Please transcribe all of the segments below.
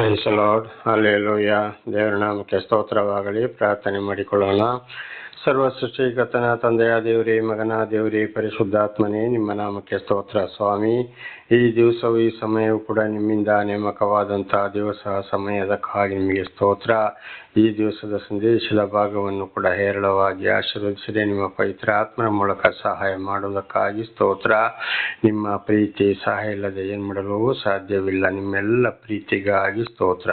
Price lord, hallelujah. ದೇವರ ನಾಮಕ್ಕೆ ಸ್ತೋತ್ರವಾಗಲಿ. ಪ್ರಾರ್ಥನೆ ಮಾಡಿಕೊಳ್ಳೋಣ. ಸರ್ವ ಸೃಷ್ಟಿಕರ್ತನ ತಂದೆಯ ದೇವರೇ, ಮಗನ ದೇವರೇ, ಪರಿಶುದ್ಧಾತ್ಮನೇ, ನಿಮ್ಮ ನಾಮಕ್ಕೆ ಸ್ತೋತ್ರ ಸ್ವಾಮಿ. ಈ ದಿವಸವು ಈ ಸಮಯವು ಕೂಡ ನಿಮ್ಮಿಂದ ನೇಮಕವಾದಂತಹ ದಿವಸ, ಸಮಯದಕ್ಕಾಗಿ ನಿಮಗೆ ಸ್ತೋತ್ರ. ಈ ದಿವಸದ ಸಂದೇಶದ ಭಾಗವನ್ನು ಕೂಡ ಹೇರಳವಾಗಿ ಆಶೀರ್ವದಿಸಿದೆ. ನಿಮ್ಮ ಪವಿತ್ರ ಆತ್ಮನ ಮೂಲಕ ಸಹಾಯ ಮಾಡುವುದಕ್ಕಾಗಿ ಸ್ತೋತ್ರ. ನಿಮ್ಮ ಪ್ರೀತಿ ಸಹಾಯ ಇಲ್ಲದೆ ಏನು ಮಾಡಲು ಸಾಧ್ಯವಿಲ್ಲ. ನಿಮ್ಮೆಲ್ಲ ಪ್ರೀತಿಗಾಗಿ ಸ್ತೋತ್ರ.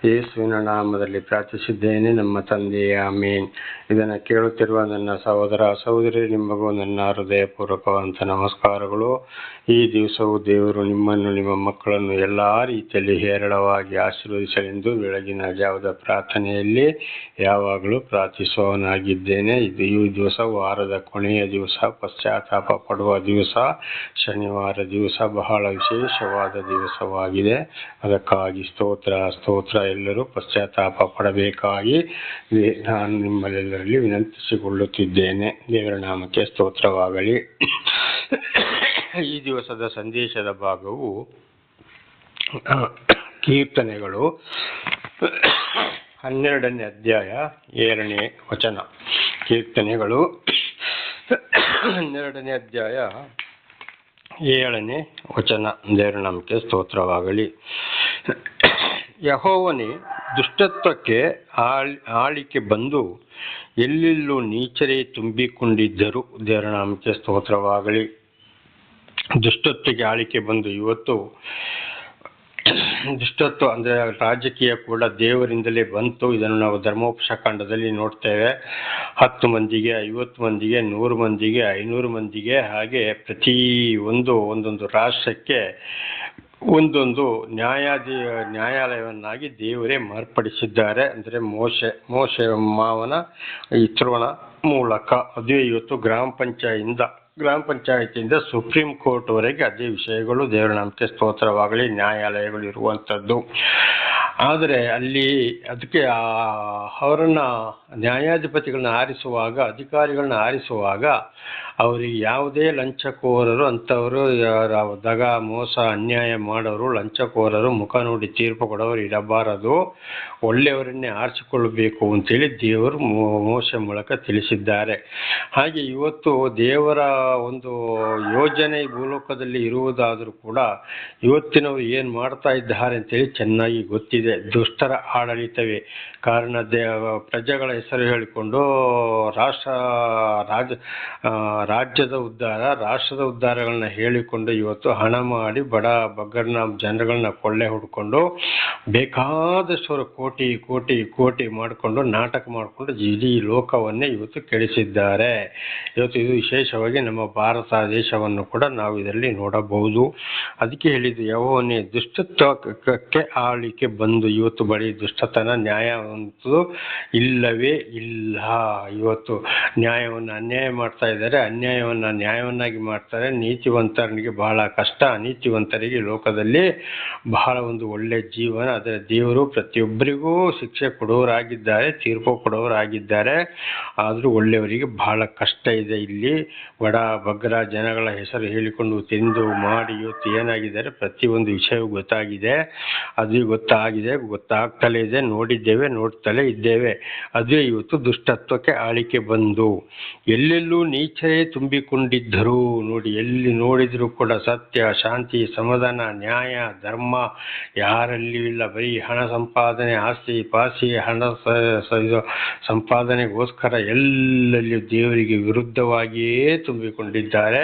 ಯೇಸುವಿನ ನಾಮದಲ್ಲಿ ಪ್ರಾರ್ಥಿಸಿದ್ದೇನೆ ನಮ್ಮ ತಂದೆಯ ಆಮೆನ್. ಇದನ್ನು ಕೇಳುತ್ತಿರುವ ನನ್ನ ಸಹೋದರ ಸಹೋದರಿ, ನಿಮಗೂ ನನ್ನ ಹೃದಯಪೂರ್ವಕವಂತ ನಮಸ್ಕಾರಗಳು. ಈ ದಿವಸವು ದೇವರು ನಿಮ್ಮನ್ನು, ನಿಮ್ಮ ಮಕ್ಕಳನ್ನು ಎಲ್ಲ ರೀತಿಯಲ್ಲಿ ಹೇರಳವಾಗಿ ಆಶೀರ್ವದಿಸಲೆಂದು ಬೆಳಗಿನ ಜಾವದ ಪ್ರಾರ್ಥನೆಯಲ್ಲಿ ಯಾವಾಗಲೂ ಪ್ರಾರ್ಥಿಸುವವನಾಗಿದ್ದೇನೆ. ಈ ದಿವಸ ವಾರದ ಕೊನೆಯ ದಿವಸ, ಪಶ್ಚಾತ್ತಾಪ ಪಡುವ ದಿವಸ, ಶನಿವಾರ ದಿವಸ ಬಹಳ ವಿಶೇಷವಾದ ದಿವಸವಾಗಿದೆ. ಅದಕ್ಕಾಗಿ ಸ್ತೋತ್ರ. ಎಲ್ಲರೂ ಪಶ್ಚಾತ್ತಾಪ ಪಡಬೇಕಾಗಿ ನಾನು ನಿಮ್ಮಲ್ಲೆಲ್ಲರಲ್ಲಿ ವಿನಂತಿಸಿಕೊಳ್ಳುತ್ತಿದ್ದೇನೆ. ದೇವರ ನಾಮಕ್ಕೆ ಸ್ತೋತ್ರವಾಗಲಿ. ಈ ದಿವಸದ ಸಂದೇಶದ ಭಾಗವು ಕೀರ್ತನೆಗಳು 12ನೇ ಅಧ್ಯಾಯ 7ನೇ ವಚನ. ಕೀರ್ತನೆಗಳು 12ನೇ ಅಧ್ಯಾಯ 7ನೇ ವಚನ. ದೇವರ ನಾಮಕ್ಕೆ ಸ್ತೋತ್ರವಾಗಲಿ. ಯೆಹೋವನೇ, ದುಷ್ಟತ್ವಕ್ಕೆ ಆಳಿಕೆ ಬಂದು ಎಲ್ಲೆಲ್ಲೂ ನೀಚರೇ ತುಂಬಿಕೊಂಡಿದ್ದರು. ದೇವರ ನಾಮಕ್ಕೆ ಸ್ತೋತ್ರವಾಗಲಿ. ದುಷ್ಟತ್ವಕ್ಕೆ ಆಳಿಕೆ ಬಂದು, ಇವತ್ತು ದುಷ್ಟತ್ವ ಅಂದರೆ ರಾಜಕೀಯ ಕೂಡ ದೇವರಿಂದಲೇ ಬಂತು. ಇದನ್ನು ನಾವು ಧರ್ಮೋಪದೇಶಕಾಂಡದಲ್ಲಿ ನೋಡ್ತೇವೆ. 10 ಮಂದಿಗೆ, 50 ಮಂದಿಗೆ, 100 ಮಂದಿಗೆ, 500 ಮಂದಿಗೆ, ಹಾಗೆ ಪ್ರತಿ ಒಂದೊಂದು ರಾಷ್ಟ್ರಕ್ಕೆ ಒಂದೊಂದು ನ್ಯಾಯಾಲಯವನ್ನಾಗಿ ದೇವರೇ ಮಾರ್ಪಡಿಸಿದ್ದಾರೆ. ಅಂದರೆ ಮೋಶೆ ಮಾವನ ಇತ್ರೋನ ಮೂಲಕ. ಅದೇ ಇವತ್ತು ಗ್ರಾಮ ಪಂಚಾಯತಿಯಿಂದ ಸುಪ್ರೀಂ ಕೋರ್ಟ್ ವರೆಗೆ ಅದೇ ವಿಷಯಗಳು. ದೇವರ ನಾಮಕ್ಕೆ ಸ್ತೋತ್ರವಾಗಲಿ. ನ್ಯಾಯಾಲಯಗಳು ಇರುವಂಥದ್ದು. ಆದರೆ ಅದಕ್ಕೆ ಅವರನ್ನ ನ್ಯಾಯಾಧಿಪತಿಗಳನ್ನ ಅಧಿಕಾರಿಗಳನ್ನ ಆರಿಸುವಾಗ ಅವರಿಗೆ ಯಾವುದೇ ಲಂಚಕೋರರು ಅಂಥವರು, ದಗ, ಮೋಸ, ಅನ್ಯಾಯ ಮಾಡೋರು, ಲಂಚಕೋರರು, ಮುಖ ನೋಡಿ ತೀರ್ಪು ಕೊಡೋರು ಇರಬಾರದು. ಒಳ್ಳೆಯವರನ್ನೇ ಆರಿಸಿಕೊಳ್ಳಬೇಕು ಅಂತೇಳಿ ದೇವರು ಮೋಶೆ ಮೂಲಕ ತಿಳಿಸಿದ್ದಾರೆ. ಹಾಗೆ ಇವತ್ತು ದೇವರ ಒಂದು ಯೋಜನೆ ಭೂಲೋಕದಲ್ಲಿ ಇರುವುದಾದರೂ ಕೂಡ ಇವತ್ತಿನವರು ಏನು ಮಾಡ್ತಾ ಇದ್ದಾರೆ ಅಂತೇಳಿ ಚೆನ್ನಾಗಿ ಗೊತ್ತಿದೆ. ದುಷ್ಟರ ಆಡಳಿತವೇ ಕಾರಣ. ಪ್ರಜೆಗಳ ಹೆಸರು ಹೇಳಿಕೊಂಡು ರಾಜ್ಯದ ಉದ್ಧಾರ, ರಾಷ್ಟ್ರದ ಉದ್ಧಾರಗಳನ್ನ ಹೇಳಿಕೊಂಡು ಇವತ್ತು ಹಣ ಮಾಡಿ ಬಗ್ಗರನ್ನ ಜನಗಳನ್ನ ಕೊಳ್ಳೆ ಹೊಡ್ಕೊಂಡು ಬೇಕಾದಷ್ಟು ಕೋಟಿ ಮಾಡಿಕೊಂಡು ನಾಟಕ ಮಾಡಿಕೊಂಡು ಇಡೀ ಲೋಕವನ್ನೇ ಇವತ್ತು ಕೆಡಿಸಿದ್ದಾರೆ. ಇವತ್ತು ಇದು ವಿಶೇಷವಾಗಿ ನಮ್ಮ ಭಾರತ ದೇಶವನ್ನು ಕೂಡ ನಾವು ಇದರಲ್ಲಿ ನೋಡಬಹುದು. ಅದಕ್ಕೆ ಹೇಳಿದ್ದು, ಯೆಹೋವನೇ, ದುಷ್ಟತ್ವಕ್ಕೆ ಆಳಿಕೆ ಬಂದು ಇವತ್ತು ಬರೀ ದುಷ್ಟತನ, ನ್ಯಾಯವಂತೂ ಇಲ್ಲವೇ ಇಲ್ಲ. ಇವತ್ತು ನ್ಯಾಯವನ್ನು ಅನ್ಯಾಯ ಮಾಡ್ತಾ ಇದ್ದಾರೆ, ಅನ್ಯಾಯವನ್ನು ನ್ಯಾಯವನ್ನಾಗಿ ಮಾಡ್ತಾರೆ. ನೀತಿವಂತರಿಗೆ ಬಹಳ ಕಷ್ಟ. ಅನೀತಿವಂತರಿಗೆ ಲೋಕದಲ್ಲಿ ಬಹಳ ಒಂದು ಒಳ್ಳೆ ಜೀವನ. ಅದರ ದೇವರು ಪ್ರತಿಯೊಬ್ಬರಿಗೂ ಶಿಕ್ಷೆ ಕೊಡೋರಾಗಿದ್ದಾರೆ, ತೀರ್ಪು ಕೊಡೋರಾಗಿದ್ದಾರೆ. ಆದರೂ ಒಳ್ಳೆಯವರಿಗೆ ಬಹಳ ಕಷ್ಟ ಇದೆ. ಇಲ್ಲಿ ಬಗ್ಗರ ಜನಗಳ ಹೆಸರು ಹೇಳಿಕೊಂಡು ತಿಂದು ಮಾಡಿ ಇವತ್ತು ಏನಾಗಿದ್ದಾರೆ, ಪ್ರತಿಯೊಂದು ವಿಷಯವೂ ಗೊತ್ತಾಗಿದೆ. ಅದು ಗೊತ್ತಾಗ್ತಲೇ ಇದೆ. ನೋಡಿದ್ದೇವೆ, ನೋಡ್ತಲೇ ಇದ್ದೇವೆ. ಅದೇ ಇವತ್ತು ದುಷ್ಟತ್ವಕ್ಕೆ ಆಳಿಕೆ ಬಂದು ಎಲ್ಲೆಲ್ಲೂ ನೀಚರೇ ತುಂಬಿಕೊಂಡಿದ್ದರು. ನೋಡಿ, ಎಲ್ಲಿ ನೋಡಿದರೂ ಕೂಡ ಸತ್ಯ, ಶಾಂತಿ, ಸಮಾಧಾನ, ನ್ಯಾಯ, ಧರ್ಮ ಯಾರಲ್ಲಿಯೂ ಇಲ್ಲ. ಬರೀ ಹಣ ಸಂಪಾದನೆ, ಆಸ್ತಿ ಪಾಸ್ತಿ, ಹಣ ಸಂಪಾದನೆಗೋಸ್ಕರ ಎಲ್ಲೆಲ್ಲಿಯೂ ದೇವರಿಗೆ ವಿರುದ್ಧವಾಗಿಯೇ ತುಂಬಿಕೊಂಡಿದ್ದಾರೆ.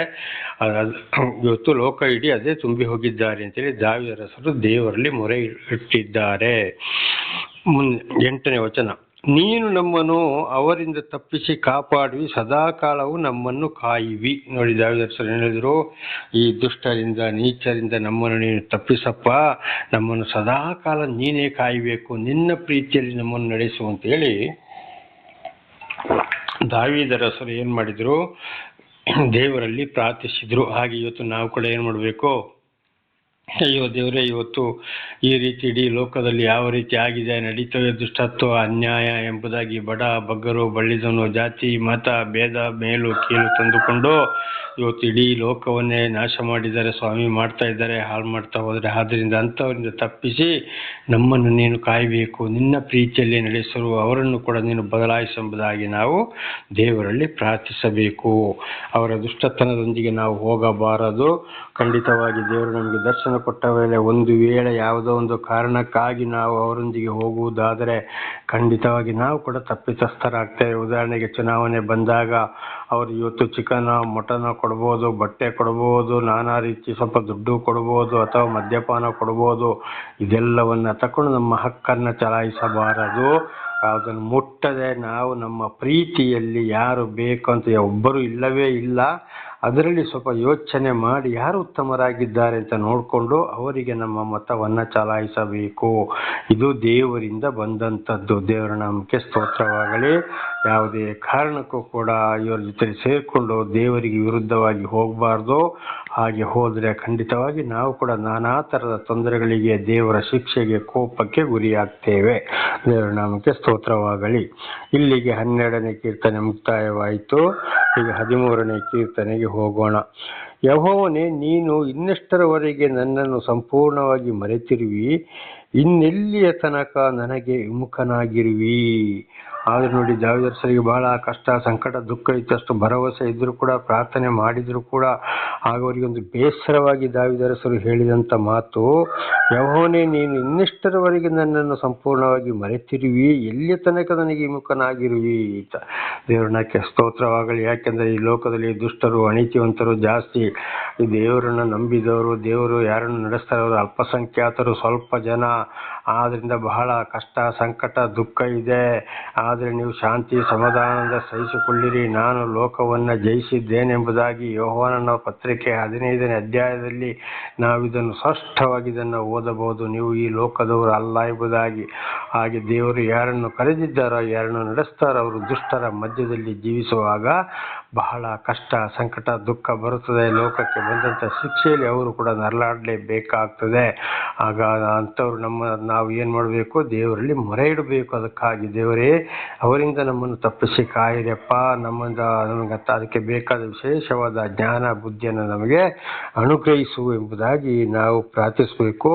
ಇವತ್ತು ಲೋಕ ಇಡೀ ಅದೇ ತುಂಬಿ ಹೋಗಿದ್ದಾರೆ ಅಂತೇಳಿ ದಾವೀದರಸರು ದೇವರಲ್ಲಿ ಮೊರೆ ಇಟ್ಟಿದ್ದಾರೆ. 8ನೇ ವಚನ. ನೀನು ನಮ್ಮನ್ನು ಅವರಿಂದ ತಪ್ಪಿಸಿ ಕಾಪಾಡುವಿ, ಸದಾಕಾಲವು ನಮ್ಮನ್ನು ಕಾಯುವಿ. ನೋಡಿ, ದಾವೀದರಸರು ಹೇಳಿದ್ರು, ಈ ದುಷ್ಟರಿಂದ, ನೀಚರಿಂದ ನಮ್ಮನ್ನು ನೀನು ತಪ್ಪಿಸಪ್ಪ, ನಮ್ಮನ್ನು ಸದಾಕಾಲ ನೀನೇ ಕಾಯಬೇಕು, ನಿನ್ನ ಪ್ರೀತಿಯಲ್ಲಿ ನಮ್ಮನ್ನು ನಡೆಸು ಅಂತೇಳಿ ದಾವೀದರಸರು ಏನು ಮಾಡಿದ್ರು, ದೇವರಲ್ಲಿ ಪ್ರಾರ್ಥಿಸಿದ್ರು. ಹಾಗೆ ಇವತ್ತು ನಾವು ಕೂಡ ಏನು ಮಾಡಬೇಕು, ಅಯ್ಯೋ ದೇವರೇ, ಇವತ್ತು ಈ ರೀತಿ ಇಡೀ ಲೋಕದಲ್ಲಿ ಯಾವ ರೀತಿ ಆಗಿದೆ, ನಡೀತವೆ ದುಷ್ಟತ್ವ, ಅನ್ಯಾಯ ಎಂಬುದಾಗಿ ಬಡ ಬಗ್ಗರು ಬಳ್ಳಿದನು ಜಾತಿ ಮತ ಭೇದ ಮೇಲು ಕೀಳು ತಂದುಕೊಂಡು ಇವತ್ತು ಇಡೀ ಲೋಕವನ್ನೇ ನಾಶ ಮಾಡಿದ್ದಾರೆ ಸ್ವಾಮಿ, ಮಾಡ್ತಾ ಇದ್ದಾರೆ, ಹಾಳು ಮಾಡ್ತಾ ಹೋದರೆ. ಆದ್ದರಿಂದ ಅಂಥವರಿಂದ ತಪ್ಪಿಸಿ ನಮ್ಮನ್ನು ನೀನು ಕಾಯಬೇಕು, ನಿನ್ನ ಪ್ರೀತಿಯಲ್ಲಿ ನಡೆಸಲು ಅವರನ್ನು ಕೂಡ ನೀನು ಬದಲಾಯಿಸೆಂಬುದಾಗಿ ನಾವು ದೇವರಲ್ಲಿ ಪ್ರಾರ್ಥಿಸಬೇಕು. ಅವರ ದುಷ್ಟತನದೊಂದಿಗೆ ನಾವು ಹೋಗಬಾರದು. ಖಂಡಿತವಾಗಿ ದೇವರು ನಮಗೆ ದರ್ಶನ ಕೊಟ್ಟ ವೇಳೆ ಒಂದು ವೇಳೆ ಯಾವುದೋ ಒಂದು ಕಾರಣಕ್ಕಾಗಿ ನಾವು ಅವರೊಂದಿಗೆ ಹೋಗುವುದಾದರೆ ಖಂಡಿತವಾಗಿ ನಾವು ಕೂಡ ತಪ್ಪಿತಸ್ಥರಾಗ್ತೇವೆ. ಉದಾಹರಣೆಗೆ ಚುನಾವಣೆ ಬಂದಾಗ ಅವರು ಇವತ್ತು ಚಿಕನ್ ಮಟನ್ ಕೊಡ್ಬೋದು, ಬಟ್ಟೆ ಕೊಡ್ಬೋದು, ನಾನಾ ರೀತಿ ಸ್ವಲ್ಪ ದುಡ್ಡು ಕೊಡ್ಬೋದು ಅಥವಾ ಮದ್ಯಪಾನ ಕೊಡ್ಬೋದು. ಇದೆಲ್ಲವನ್ನು ತಕೊಂಡು ನಮ್ಮ ಹಕ್ಕನ್ನು ಚಲಾಯಿಸಬಾರದು. ಅದನ್ನು ಮುಟ್ಟದೆ ನಾವು ನಮ್ಮ ಪ್ರೀತಿಯಲ್ಲಿ ಯಾರು ಬೇಕು ಅಂತ ಒಬ್ಬರು ಇಲ್ಲವೇ ಇಲ್ಲ, ಅದರಲ್ಲಿ ಸ್ವಲ್ಪ ಯೋಚನೆ ಮಾಡಿ ಯಾರು ಉತ್ತಮರಾಗಿದ್ದಾರೆ ಅಂತ ನೋಡಿಕೊಂಡು ಅವರಿಗೆ ನಮ್ಮ ಮತವನ್ನು ಚಲಾಯಿಸಬೇಕು. ಇದು ದೇವರಿಂದ ಬಂದಂಥದ್ದು. ದೇವರ ನಾಮಕ್ಕೆ ಸ್ತೋತ್ರವಾಗಲಿ. ಯಾವುದೇ ಕಾರಣಕ್ಕೂ ಕೂಡ ಇವರ ಜೊತೆ ಸೇರಿಕೊಂಡು ದೇವರಿಗೆ ವಿರುದ್ಧವಾಗಿ ಹೋಗಬಾರ್ದು. ಹಾಗೆ ಹೋದರೆ ಖಂಡಿತವಾಗಿ ನಾವು ಕೂಡ ನಾನಾ ಥರದ ತೊಂದರೆಗಳಿಗೆ, ದೇವರ ಶಿಕ್ಷೆಗೆ, ಕೋಪಕ್ಕೆ ಗುರಿಯಾಗ್ತೇವೆ. ದೇವರ ನಾಮಕ್ಕೆ ಸ್ತೋತ್ರವಾಗಲಿ. ಇಲ್ಲಿಗೆ 12ನೇ ಕೀರ್ತನೆ ಮುಕ್ತಾಯವಾಯಿತು. ಈಗ 13ನೇ ಕೀರ್ತನೆಗೆ ಹೋಗೋಣ. ಯೆಹೋವನೇ, ನೀನು ಇನ್ನೆಷ್ಟರವರೆಗೆ ನನ್ನನ್ನು ಸಂಪೂರ್ಣವಾಗಿ ಮರೆತಿರುವಿ, ಇನ್ನೆಲ್ಲಿಯ ತನಕ ನನಗೆ ವಿಮುಖನಾಗಿರುವಿ. ಆದ್ರೆ ನೋಡಿ, ದಾವೀದರಿಗೆ ಬಹಳ ಕಷ್ಟ, ಸಂಕಟ, ದುಃಖ ಇದ್ದಷ್ಟು ಭರವಸೆ ಇದ್ರೂ ಕೂಡ, ಪ್ರಾರ್ಥನೆ ಮಾಡಿದ್ರು ಕೂಡ ಆಗ ಅವರಿಗೊಂದು ಬೇಸರವಾಗಿ ದಾವೀದರಸರು ಹೇಳಿದಂಥ ಮಾತು, ಯೆಹೋವನೇ, ನೀನು ಇನ್ನೆಷ್ಟರವರೆಗೆ ನನ್ನನ್ನು ಸಂಪೂರ್ಣವಾಗಿ ಮರೆತಿರುವಿ, ಎಲ್ಲಿಯ ತನಕ ನನಗೆ ವಿಮುಖನಾಗಿರುವಿ ಅಂತ. ದೇವರಕ್ಕೆ ಸ್ತೋತ್ರವಾಗಲಿ. ಯಾಕೆಂದರೆ ಈ ಲೋಕದಲ್ಲಿ ದುಷ್ಟರು, ಅನೀತಿವಂತರು ಜಾಸ್ತಿ. ಈ ದೇವರನ್ನು ನಂಬಿದವರು, ದೇವರು ಯಾರನ್ನು ನಡೆಸ್ತಾರೆ ಅವರು ಅಲ್ಪಸಂಖ್ಯಾತರು, ಸ್ವಲ್ಪ ಜನ. ಆದ್ರಿಂದ ಬಹಳ ಕಷ್ಟ, ಸಂಕಟ, ದುಃಖ ಇದೆ. ಆದರೆ ನೀವು ಶಾಂತಿ ಸಮಾಧಾನದಿಂದ ಸಹಿಸಿಕೊಳ್ಳಿರಿ, ನಾನು ಲೋಕವನ್ನು ಜಯಿಸಿದ್ದೇನೆಂಬುದಾಗಿ ಯೋಹಾನನ ಪತ್ರಿಕೆ 15ನೇ ಅಧ್ಯಾಯದಲ್ಲಿ ನಾವು ಇದನ್ನು ಸ್ಪಷ್ಟವಾಗಿ ಇದನ್ನು ಓದಬಹುದು. ನೀವು ಈ ಲೋಕದವರು ಅಲ್ಲ ಎಂಬುದಾಗಿ. ಹಾಗೆ ದೇವರು ಯಾರನ್ನು ಕರೆದಿದ್ದಾರೋ, ಯಾರನ್ನು ನಡೆಸ್ತಾರೋ ಅವರು ದುಷ್ಟರ ಮಧ್ಯದಲ್ಲಿ ಜೀವಿಸುವಾಗ ಬಹಳ ಕಷ್ಟ, ಸಂಕಟ, ದುಃಖ ಬರುತ್ತದೆ. ಲೋಕಕ್ಕೆ ಬಂದಂಥ ಶಿಕ್ಷೆಯಲ್ಲಿ ಅವರು ಕೂಡ ನರಳಾಡಲೇಬೇಕಾಗ್ತದೆ. ಆಗ ಅಂಥವ್ರು ನಾವು ಏನು ಮಾಡಬೇಕು? ದೇವರಲ್ಲಿ ಮೊರೆ ಇಡಬೇಕು. ಅದಕ್ಕಾಗಿ ದೇವರೇ, ಅವರಿಂದ ನಮ್ಮನ್ನು ತಪ್ಪಿಸಿ ಕಾಯಿರಪ್ಪ, ನಮಗೆ ಅದಕ್ಕೆ ಬೇಕಾದ ವಿಶೇಷವಾದ ಜ್ಞಾನ ಬುದ್ಧಿಯನ್ನು ನಮಗೆ ಅನುಗ್ರಹಿಸು ಎಂಬುದಾಗಿ ನಾವು ಪ್ರಾರ್ಥಿಸಬೇಕು.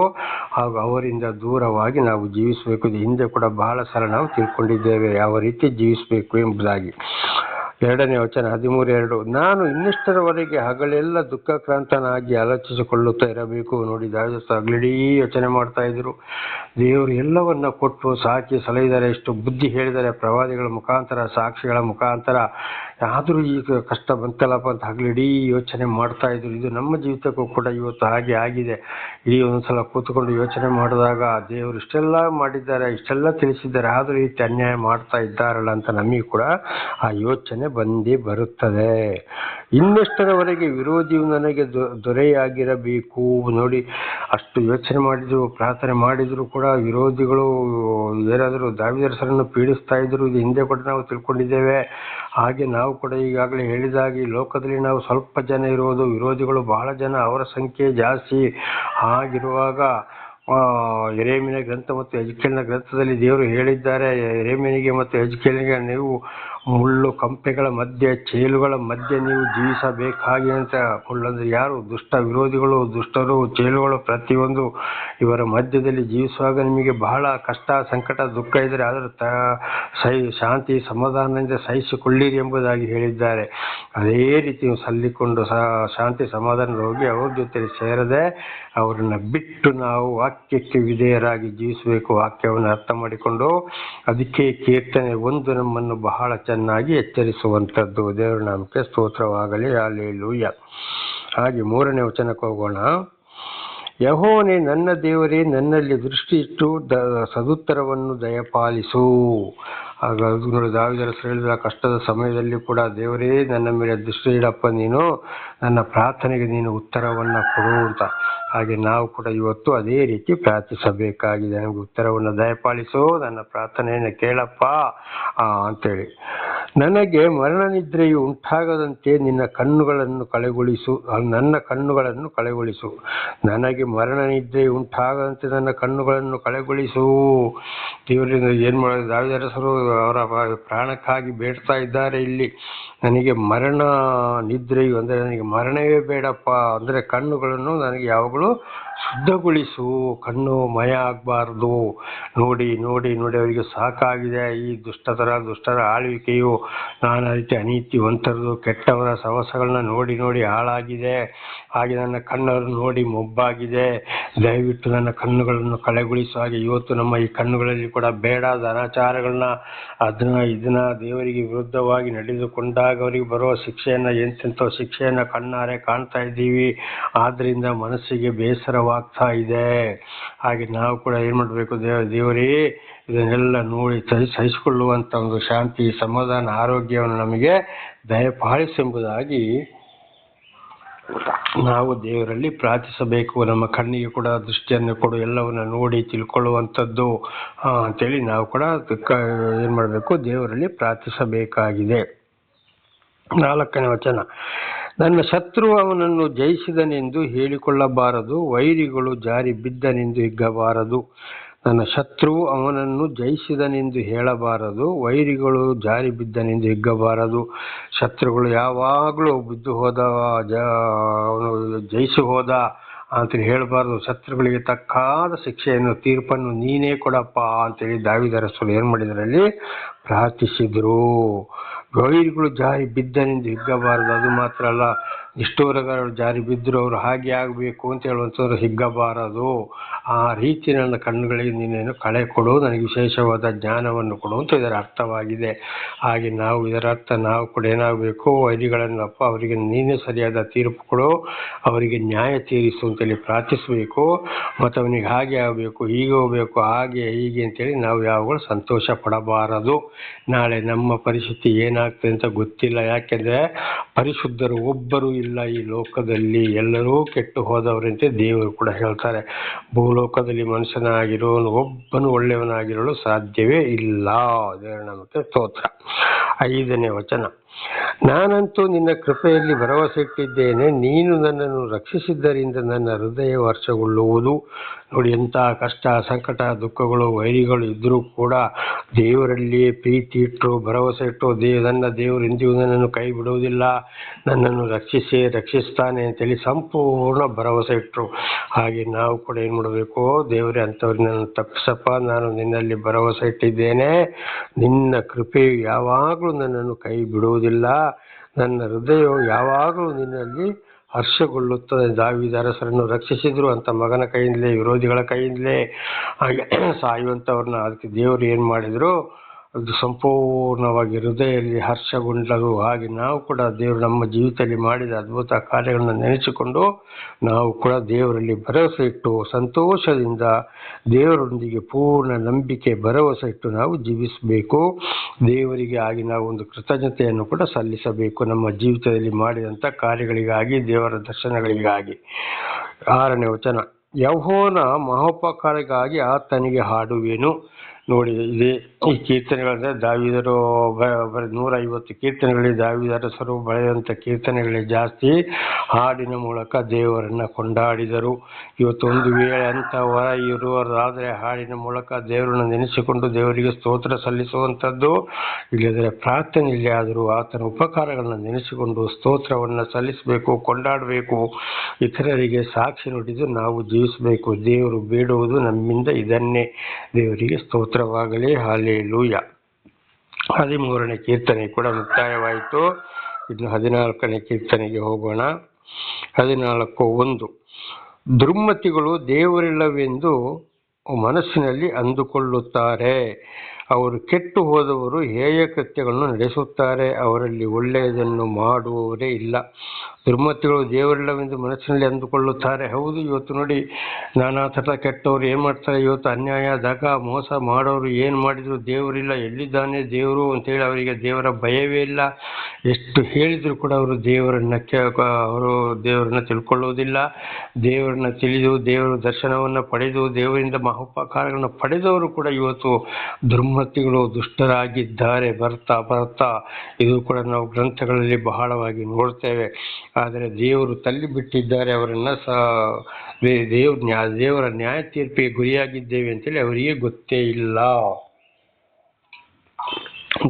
ಹಾಗೂ ಅವರಿಂದ ದೂರವಾಗಿ ನಾವು ಜೀವಿಸಬೇಕು. ಇದು ಹಿಂದೆ ಕೂಡ ಬಹಳ ಸಲ ನಾವು ತಿಳ್ಕೊಂಡಿದ್ದೇವೆ ಯಾವ ರೀತಿ ಜೀವಿಸಬೇಕು ಎಂಬುದಾಗಿ. 2ನೇ ವಚನ 13:2, ನಾನು ಇನ್ನೆಷ್ಟರವರೆಗೆ ಹಗಲೆಲ್ಲ ದುಃಖಕ್ರಾಂತನಾಗಿ ಆಲೋಚಿಸಿಕೊಳ್ಳುತ್ತಾ ಇರಬೇಕು. ನೋಡಿ, ದಾವೀದ ಹಗಲಿಡೀ ಯೋಚನೆ ಮಾಡ್ತಾ ಇದ್ರು. ದೇವರು ಎಲ್ಲವನ್ನ ಕೊಟ್ಟು ಸಾಕಿ ಸಲಹಿದ್ದಾರೆ, ಎಷ್ಟು ಬುದ್ಧಿ ಹೇಳಿದ್ದಾರೆ ಪ್ರವಾದಿಗಳ ಮುಖಾಂತರ, ಸಾಕ್ಷಿಗಳ ಮುಖಾಂತರ. ಆದರೂ ಈಗ ಕಷ್ಟ ಬಂತಲ್ಲಪ್ಪ ಅಂತ ಹಗಲಿಡೀ ಯೋಚನೆ ಮಾಡ್ತಾ ಇದ್ರು. ಇದು ನಮ್ಮ ಜೀವಿತಕ್ಕೂ ಕೂಡ ಇವತ್ತು ಹಾಗೆ ಆಗಿದೆ. ಇಡೀ ಒಂದ್ಸಲ ಕೂತ್ಕೊಂಡು ಯೋಚನೆ ಮಾಡಿದಾಗ ದೇವರು ಇಷ್ಟೆಲ್ಲ ಮಾಡಿದ್ದಾರೆ, ಇಷ್ಟೆಲ್ಲ ತಿಳಿಸಿದ್ದಾರೆ, ಆದರೂ ಈ ರೀತಿ ಅನ್ಯಾಯ ಮಾಡ್ತಾ ಇದ್ದಾರಲ್ಲ ಅಂತ ನಮಗೆ ಕೂಡ ಆ ಯೋಚನೆ ಬಂದೇ ಬರುತ್ತದೆ. ಇನ್ನೆಷ್ಟರವರೆಗೆ ವಿರೋಧಿಯು ನನಗೆ ದೊರೆಯಾಗಿರಬೇಕು. ನೋಡಿ, ಅಷ್ಟು ಯೋಚನೆ ಮಾಡಿದ್ರು, ಪ್ರಾರ್ಥನೆ ಮಾಡಿದ್ರು ಕೂಡ ವಿರೋಧಿಗಳು ಏನಾದರೂ ದಾವೀದರಸರನ್ನು ಪೀಡಿಸ್ತಾ ಇದ್ರು. ಇದು ಹಿಂದೆ ಕೂಡ ನಾವು ತಿಳ್ಕೊಂಡಿದ್ದೇವೆ. ಹಾಗೆ ನಾವು ಕೂಡ ಈಗಾಗಲೇ ಹೇಳಿದಾಗೆ ಲೋಕದಲ್ಲಿ ನಾವು ಸ್ವಲ್ಪ ಜನ ಇರೋದು, ವಿರೋಧಿಗಳು ಬಹಳ ಜನ, ಅವರ ಸಂಖ್ಯೆ ಜಾಸ್ತಿ. ಹಾಗಿರುವಾಗ ಯೆರೆಮೀಯನ ಗ್ರಂಥ ಮತ್ತು ಎಜ್ಕೇಲನ ಗ್ರಂಥದಲ್ಲಿ ದೇವರು ಹೇಳಿದ್ದಾರೆ, ಯೆರೆಮೀಯನಿಗೆ ಮತ್ತು ಎಜ್ಕೇಲನಿಗೆ, ನೀವು ಮುಳ್ಳು ಕಂಪೆಗಳ ಮಧ್ಯೆ, ಚೇಲುಗಳ ಮಧ್ಯೆ ನೀವು ಜೀವಿಸಬೇಕಾಗಿ ಅಂತ. ಮುಳ್ಳಂದ್ರೆ ಯಾರು? ದುಷ್ಟ ವಿರೋಧಿಗಳು, ದುಷ್ಟರು, ಚೇಲುಗಳು, ಪ್ರತಿಯೊಂದು ಇವರ ಮಧ್ಯದಲ್ಲಿ ಜೀವಿಸುವಾಗ ನಿಮಗೆ ಬಹಳ ಕಷ್ಟ, ಸಂಕಟ, ದುಃಖ ಇದ್ದರೆ ಅದರ ಶಾಂತಿ ಸಮಾಧಾನದಿಂದ ಸಹಿಸಿಕೊಳ್ಳಿರಿ ಎಂಬುದಾಗಿ ಹೇಳಿದ್ದಾರೆ. ಅದೇ ರೀತಿ ಸಲ್ಲಿಕೊಂಡು ಶಾಂತಿ ಸಮಾಧಾನ ಹೋಗಿ ಅವ್ರ ಜೊತೆ ಸೇರದೆ ಅವರನ್ನು ಬಿಟ್ಟು ನಾವು ವಾಕ್ಯಕ್ಕೆ ವಿಧೇಯರಾಗಿ ಜೀವಿಸಬೇಕು. ವಾಕ್ಯವನ್ನು ಅರ್ಥ ಮಾಡಿಕೊಂಡು, ಅದಕ್ಕೆ ಕೀರ್ತನೆ 1 ನಮ್ಮನ್ನು ಬಹಳ ಚೆನ್ನಾಗಿ ಎಚ್ಚರಿಸುವಂಥದ್ದು. ದೇವರ ನಾಮಕ್ಕೆ ಸ್ತೋತ್ರವಾಗಲಿ. ಹಲ್ಲೆಲೂಯಾ. ಹಾಗೆ 3ನೇ ವಚನಕ್ಕೆ ಹೋಗೋಣ. ಯೆಹೋವನೇ, ನನ್ನ ದೇವರೇ, ನನ್ನಲ್ಲಿ ದೃಷ್ಟಿ ಇಟ್ಟು ಸದುತ್ತರವನ್ನು ದಯಪಾಲಿಸು. ಆಗ ನೋಡಿ, ದಾವೀದರಸರು ಹೇಳಿದ ಕಷ್ಟದ ಸಮಯದಲ್ಲಿ ಕೂಡ ದೇವರೇ ನನ್ನ ಮೇಲೆ ದೃಷ್ಟಿ ಇಡಪ್ಪ, ನೀನು ನನ್ನ ಪ್ರಾರ್ಥನೆಗೆ ನೀನು ಉತ್ತರವನ್ನು ಕೊಡು ಅಂತ. ಹಾಗೆ ನಾವು ಕೂಡ ಇವತ್ತು ಅದೇ ರೀತಿ ಪ್ರಾರ್ಥಿಸಬೇಕಾಗಿದೆ. ನನಗೆ ಉತ್ತರವನ್ನು ದಯಪಾಲಿಸು, ನನ್ನ ಪ್ರಾರ್ಥನೆಯನ್ನು ಕೇಳಪ್ಪ ಅಂತೇಳಿ. ನನಗೆ ಮರಣನಿದ್ರೆಯು ಉಂಟಾಗದಂತೆ ನಿನ್ನ ಕಣ್ಣುಗಳನ್ನು ಕಳೆಗೊಳಿಸು, ನನ್ನ ಕಣ್ಣುಗಳನ್ನು ಕಳೆಗೊಳಿಸು. ನನಗೆ ಮರಣನಿದ್ರೆಯು ಉಂಟಾಗದಂತೆ ನನ್ನ ಕಣ್ಣುಗಳನ್ನು ಕಳೆಗೊಳಿಸು. ದೇವರಿಂದ ಏನು ಮಾಡೋದು, ದಾವೀದರಸರು ಅವರ ಪ್ರಾಣಕ್ಕಾಗಿ ಬೇಡ್ತಾ ಇದ್ದಾರೆ ಇಲ್ಲಿ. ನನಗೆ ಮರಣ ನಿದ್ರೆಯು ಅಂದರೆ ನನಗೆ ಮರಣವೇ ಬೇಡಪ್ಪ, ಅಂದರೆ ಕಣ್ಣುಗಳನ್ನು ನನಗೆ ಯಾವಾಗಲೂ ಶುದ್ಧಗೊಳಿಸು, ಕಣ್ಣು ಮಯ ಆಗಬಾರ್ದು. ನೋಡಿ ನೋಡಿ ನೋಡಿ ಅವರಿಗೆ ಸಾಕಾಗಿದೆ ಈ ದುಷ್ಟರ ಆಳ್ವಿಕೆಯು, ನಾನಾ ರೀತಿ ಅನೀತಿವಂತರದು ಕೆಟ್ಟವರ ಸವಸಗಳನ್ನ ನೋಡಿ ನೋಡಿ ಹಾಳಾಗಿದೆ. ಹಾಗೆ ನನ್ನ ಕಣ್ಣನ್ನು ನೋಡಿ ಮೊಬ್ಬಾಗಿದೆ. ದಯವಿಟ್ಟು ನನ್ನ ಕಣ್ಣುಗಳನ್ನು ಕಳೆಗೊಳಿಸು. ಹಾಗೆ ಇವತ್ತು ನಮ್ಮ ಈ ಕಣ್ಣುಗಳಲ್ಲಿ ಕೂಡ ಬೇಡ ಅನಾಚಾರಗಳನ್ನ ಇದನ್ನ ದೇವರಿಗೆ ವಿರುದ್ಧವಾಗಿ ನಡೆದುಕೊಂಡಾಗ ಅವರಿಗೆ ಬರುವ ಶಿಕ್ಷೆಯನ್ನು ಎಂತೆಂಥ ಶಿಕ್ಷೆಯನ್ನು ಕಣ್ಣಾರೆ ಕಾಣ್ತಾ ಇದ್ದೀವಿ. ಆದ್ದರಿಂದ ಮನಸ್ಸಿಗೆ ಬೇಸರವಾಗ್ತಾ ಇದೆ. ಹಾಗೆ ನಾವು ಕೂಡ ಏನು ಮಾಡಬೇಕು, ದೇವರೇ ಇದನ್ನೆಲ್ಲ ನೋಡಿ ಸಹಿಸಿಕೊಳ್ಳುವಂಥ ಒಂದು ಶಾಂತಿ, ಸಮಾಧಾನ, ಆರೋಗ್ಯವನ್ನು ನಮಗೆ ದಯಪಾಲಿಸೆಂಬುದಾಗಿ ನಾವು ದೇವರಲ್ಲಿ ಪ್ರಾರ್ಥಿಸಬೇಕು. ನಮ್ಮ ಕಣ್ಣಿಗೆ ಕೂಡ ದೃಷ್ಟಿಯನ್ನು ಕೊಡು, ಎಲ್ಲವನ್ನ ನೋಡಿ ತಿಳ್ಕೊಳ್ಳುವಂಥದ್ದು ಅಂತೇಳಿ ನಾವು ಕೂಡ ಏನು ಮಾಡಬೇಕು, ದೇವರಲ್ಲಿ ಪ್ರಾರ್ಥಿಸಬೇಕಾಗಿದೆ. 4ನೇ ವಚನ, ನನ್ನ ಶತ್ರು ಅವನನ್ನು ಜಯಿಸಿದನೆಂದು ಹೇಳಿಕೊಳ್ಳಬಾರದು, ವೈರಿಗಳು ಜಾರಿ ಬಿದ್ದನೆಂದು ಹಿಗ್ಗಬಾರದು. ನನ್ನ ಶತ್ರು ಅವನನ್ನು ಜಯಿಸಿದನೆಂದು ಹೇಳಬಾರದು, ವೈರಿಗಳು ಜಾರಿ ಬಿದ್ದನೆಂದು ಹಿಗ್ಗಬಾರದು. ಶತ್ರುಗಳು ಯಾವಾಗಲೂ ಬಿದ್ದು ಹೋದ, ಅವನು ಜಯಿಸಿ ಹೋದ ಅಂತೇಳಿ ಹೇಳಬಾರ್ದು. ಶತ್ರುಗಳಿಗೆ ತಕ್ಕಾದ ಶಿಕ್ಷೆಯನ್ನು, ತೀರ್ಪನ್ನು ನೀನೇ ಕೊಡಪ್ಪ ಅಂತೇಳಿ ದಾವೀದರಸರು ಏನು ಮಾಡಿದ್ರಲ್ಲಿ ಪ್ರಾರ್ಥಿಸಿದ್ರು. ವೈರಿಗಳು ಜಾರಿ ಬಿದ್ದನೆಂದು ಹಿಗ್ಗಬಾರದು. ಅದು ಮಾತ್ರ ಅಲ್ಲ, ನಿಷ್ಠೂರಗಾರರು ಜಾರಿ ಬಿದ್ದರು, ಅವರು ಹಾಗೆ ಆಗಬೇಕು ಅಂತ ಹೇಳುವಂಥವ್ರು ಹಿಗ್ಗಬಾರದು. ಆ ರೀತಿ ನನ್ನ ಕಣ್ಣುಗಳಿಗೆ ನೀನೇನು ಕಳೆ ಕೊಡು, ನನಗೆ ವಿಶೇಷವಾದ ಜ್ಞಾನವನ್ನು ಕೊಡು ಅಂತ ಇದರ ಅರ್ಥವಾಗಿದೆ. ಹಾಗೆ ಇದರ ಅರ್ಥ ನಾವು ಕೂಡ ಏನಾಗಬೇಕು, ವೈರಿಗಳನ್ನು ಅಪ್ಪ ಅವರಿಗೆ ನೀನೇ ಸರಿಯಾದ ತೀರ್ಪು ಕೊಡು, ಅವರಿಗೆ ನ್ಯಾಯ ತೀರಿಸು ಅಂತೇಳಿ ಪ್ರಾರ್ಥಿಸಬೇಕು. ಮತ್ತು ಅವನಿಗೆ ಹಾಗೆ ಆಗಬೇಕು, ಹೀಗೆ ಹೋಗಬೇಕು, ಹಾಗೆ ಹೀಗೆ ಅಂತೇಳಿ ನಾವು ಯಾವಾಗಲೂ ಸಂತೋಷ ಪಡಬಾರದು. ನಾಳೆ ನಮ್ಮ ಪರಿಸ್ಥಿತಿ ಏನಾಗ್ತದೆ ಅಂತ ಗೊತ್ತಿಲ್ಲ. ಯಾಕೆಂದರೆ ಪರಿಶುದ್ಧರು ಒಬ್ಬರು ಇಲ್ಲ ಈ ಲೋಕದಲ್ಲಿ, ಎಲ್ಲರೂ ಕೆಟ್ಟು ಹೋದವರಂತೆ ದೇವರು ಕೂಡ ಹೇಳ್ತಾರೆ. ಭೂಲೋಕದಲ್ಲಿ ಮನುಷ್ಯನಾಗಿರೋನು ಒಬ್ಬನು ಒಳ್ಳೆಯವನಾಗಿರಲು ಸಾಧ್ಯವೇ ಇಲ್ಲ. ದೇವರ ನಾಮಕ್ಕೆ ಸ್ತೋತ್ರ. 5ನೇ ವಚನ, ನಾನಂತೂ ನಿನ್ನ ಕೃಪೆಯಲ್ಲಿ ಭರವಸೆ ಇಟ್ಟಿದ್ದೇನೆ, ನೀನು ನನ್ನನ್ನು ರಕ್ಷಿಸಿದ್ದರಿಂದ ನನ್ನ ಹೃದಯ ಹರ್ಷಗೊಳ್ಳುವುದು. ನೋಡಿ, ಎಂಥ ಕಷ್ಟ, ಸಂಕಟ, ದುಃಖಗಳು, ವೈರಿಗಳು ಇದ್ದರೂ ಕೂಡ ದೇವರಲ್ಲಿ ಪ್ರೀತಿ ಇಟ್ಟರು, ಭರವಸೆ ಇಟ್ಟು ನನ್ನ ದೇವರು ಎಂದಿಗೂ ನನ್ನನ್ನು ಕೈ ಬಿಡುವುದಿಲ್ಲ, ನನ್ನನ್ನು ರಕ್ಷಿಸ್ತಾನೆ ಅಂತೇಳಿ ಸಂಪೂರ್ಣ ಭರವಸೆ ಇಟ್ಟರು. ಹಾಗೆ ನಾವು ಕೂಡ ಏನು ಮಾಡಬೇಕು, ದೇವರೇ ಅಂಥವ್ರಿಗೆ ನನ್ನನ್ನು ತಪ್ಪಿಸಪ್ಪ, ನಾನು ನಿನ್ನಲ್ಲಿ ಭರವಸೆ ಇಟ್ಟಿದ್ದೇನೆ, ನಿನ್ನ ಕೃಪೆಯು ಯಾವಾಗಲೂ ನನ್ನನ್ನು ಕೈ ಬಿಡುವುದಿಲ್ಲ, ನನ್ನ ಹೃದಯವು ಯಾವಾಗಲೂ ನಿನ್ನಲ್ಲಿ ಹರ್ಷಗೊಳ್ಳುತ್ತದೆ. ದಾವೀದರಸರನ್ನು ರಕ್ಷಿಸಿದ್ರು ಅಂತ ಮಗನ ಕೈಯಿಂದಲೇ, ವಿರೋಧಿಗಳ ಕೈಯಿಂದಲೇ, ಹಾಗೆ ಸಾಯುವಂಥವ್ರನ್ನ ಅದಕ್ಕೆ ದೇವರು ಏನು ಮಾಡಿದ್ರು, ಅದು ಸಂಪೂರ್ಣವಾಗಿ ಹೃದಯದಲ್ಲಿ ಹರ್ಷಗೊಂಡರು. ಹಾಗೆ ನಾವು ಕೂಡ ದೇವರು ನಮ್ಮ ಜೀವಿತದಲ್ಲಿ ಮಾಡಿದ ಅದ್ಭುತ ಕಾರ್ಯಗಳನ್ನು ನೆನೆಸಿಕೊಂಡು ನಾವು ಕೂಡ ದೇವರಲ್ಲಿ ಭರವಸೆ ಇಟ್ಟು ಸಂತೋಷದಿಂದ ದೇವರೊಂದಿಗೆ ಪೂರ್ಣ ನಂಬಿಕೆ ಭರವಸೆ ಇಟ್ಟು ನಾವು ಜೀವಿಸಬೇಕು. ದೇವರಿಗೆ ಆಗಿ ನಾವು ಒಂದು ಕೃತಜ್ಞತೆಯನ್ನು ಕೂಡ ಸಲ್ಲಿಸಬೇಕು ನಮ್ಮ ಜೀವಿತದಲ್ಲಿ ಮಾಡಿದಂಥ ಕಾರ್ಯಗಳಿಗಾಗಿ, ದೇವರ ದರ್ಶನಗಳಿಗಾಗಿ. 6ನೇ ವಚನ, ಯೆಹೋವನ ಮಹೋಪಕಾರಕ್ಕಾಗಿ ಆತನಿಗೆ ಹಾಡುವೆನು. ನೋಡಿ, ಇದೇ ಈ ಕೀರ್ತನೆಗಳಂದರೆ ದಾವೀದರು 150 ಕೀರ್ತನೆಗಳಲ್ಲಿ ದಾವೀದರಸರು ಬರೆಯುವಂಥ ಕೀರ್ತನೆಗಳೇ ಜಾಸ್ತಿ. ಹಾಡಿನ ಮೂಲಕ ದೇವರನ್ನು ಕೊಂಡಾಡಿದರು. ಇವತ್ತು ಒಂದು ವೇಳೆ ಅಂಥವರ ಇರುವರಾದರೆ ಹಾಡಿನ ಮೂಲಕ ದೇವರನ್ನು ನೆನೆಸಿಕೊಂಡು ದೇವರಿಗೆ ಸ್ತೋತ್ರ ಸಲ್ಲಿಸುವಂಥದ್ದು, ಇಲ್ಲದ್ರೆ ಪ್ರಾರ್ಥನೆಯಲ್ಲಿ ಆದರೂ ಆತನ ಉಪಕಾರಗಳನ್ನು ನೆನೆಸಿಕೊಂಡು ಸ್ತೋತ್ರವನ್ನು ಸಲ್ಲಿಸಬೇಕು, ಕೊಂಡಾಡಬೇಕು, ಇತರರಿಗೆ ಸಾಕ್ಷಿ ನುಡಿದು ನಾವು ಜೀವಿಸಬೇಕು. ದೇವರು ಬೇಡುವುದು ನಮ್ಮಿಂದ ಇದನ್ನೇ. ದೇವರಿಗೆ ಸ್ತೋತ್ರವಾಗಲಿ. ಹಾಲೆಲೂಯ. 13ನೇ ಕೀರ್ತನೆ ಕೂಡ ಮುಕ್ತಾಯವಾಯಿತು. ಇನ್ನು 14ನೇ ಕೀರ್ತನೆಗೆ ಹೋಗೋಣ. 14:1, ದುರ್ಮತಿಗಳು ದೇವರಿಲ್ಲವೆಂದು ಮನಸ್ಸಿನಲ್ಲಿ ಅಂದುಕೊಳ್ಳುತ್ತಾರೆ, ಅವರು ಕೆಟ್ಟು ಹೋದವರು ಹೇಯ ಕೃತ್ಯಗಳನ್ನು ನಡೆಸುತ್ತಾರೆ, ಅವರಲ್ಲಿ ಒಳ್ಳೆಯದನ್ನು ಮಾಡುವವರೇ ಇಲ್ಲ. ದುರ್ಮತಿಗಳು ದೇವರಿಲ್ಲವೆಂದು ಮನಸ್ಸಿನಲ್ಲಿ ಅಂದುಕೊಳ್ಳುತ್ತಾರೆ. ಹೌದು, ಇವತ್ತು ನೋಡಿ ನಾನಾ ಥರದ ಕೆಟ್ಟವರು ಏನು ಮಾಡ್ತಾರೆ, ಇವತ್ತು ಅನ್ಯಾಯ, ದಗ, ಮೋಸ ಮಾಡೋರು ಏನು ಮಾಡಿದ್ರು ದೇವರಿಲ್ಲ, ಎಲ್ಲಿದ್ದಾನೆ ದೇವರು ಅಂತೇಳಿ ಅವರಿಗೆ ದೇವರ ಭಯವೇ ಇಲ್ಲ. ಎಷ್ಟು ಹೇಳಿದರೂ ಕೂಡ ಅವರು ದೇವರನ್ನ ತಿಳ್ಕೊಳ್ಳುವುದಿಲ್ಲ. ದೇವರನ್ನ ತಿಳಿದು ದೇವರ ದರ್ಶನವನ್ನು ಪಡೆದು ದೇವರಿಂದ ಮಹೋಪಕಾರಗಳನ್ನು ಪಡೆದವರು ಕೂಡ ಇವತ್ತು ದುರ್ಮತಿ ಧರ್ಮತಿಗಳು ದುಷ್ಟರಾಗಿದ್ದಾರೆ ಬರ್ತಾ ಬರ್ತಾ. ಇದು ಕೂಡ ನಾವು ಗ್ರಂಥಗಳಲ್ಲಿ ಬಹಳವಾಗಿ ನೋಡ್ತೇವೆ. ಆದರೆ ದೇವರು ತಳ್ಳಿಬಿಟ್ಟಿದ್ದಾರೆ ಅವರನ್ನು. ದೇವರ ನ್ಯಾಯ ತೀರ್ಪಿಗೆ ಗುರಿಯಾಗಿದ್ದೇವೆ ಅಂತೇಳಿ ಅವರಿಗೆ ಗೊತ್ತೇ ಇಲ್ಲ.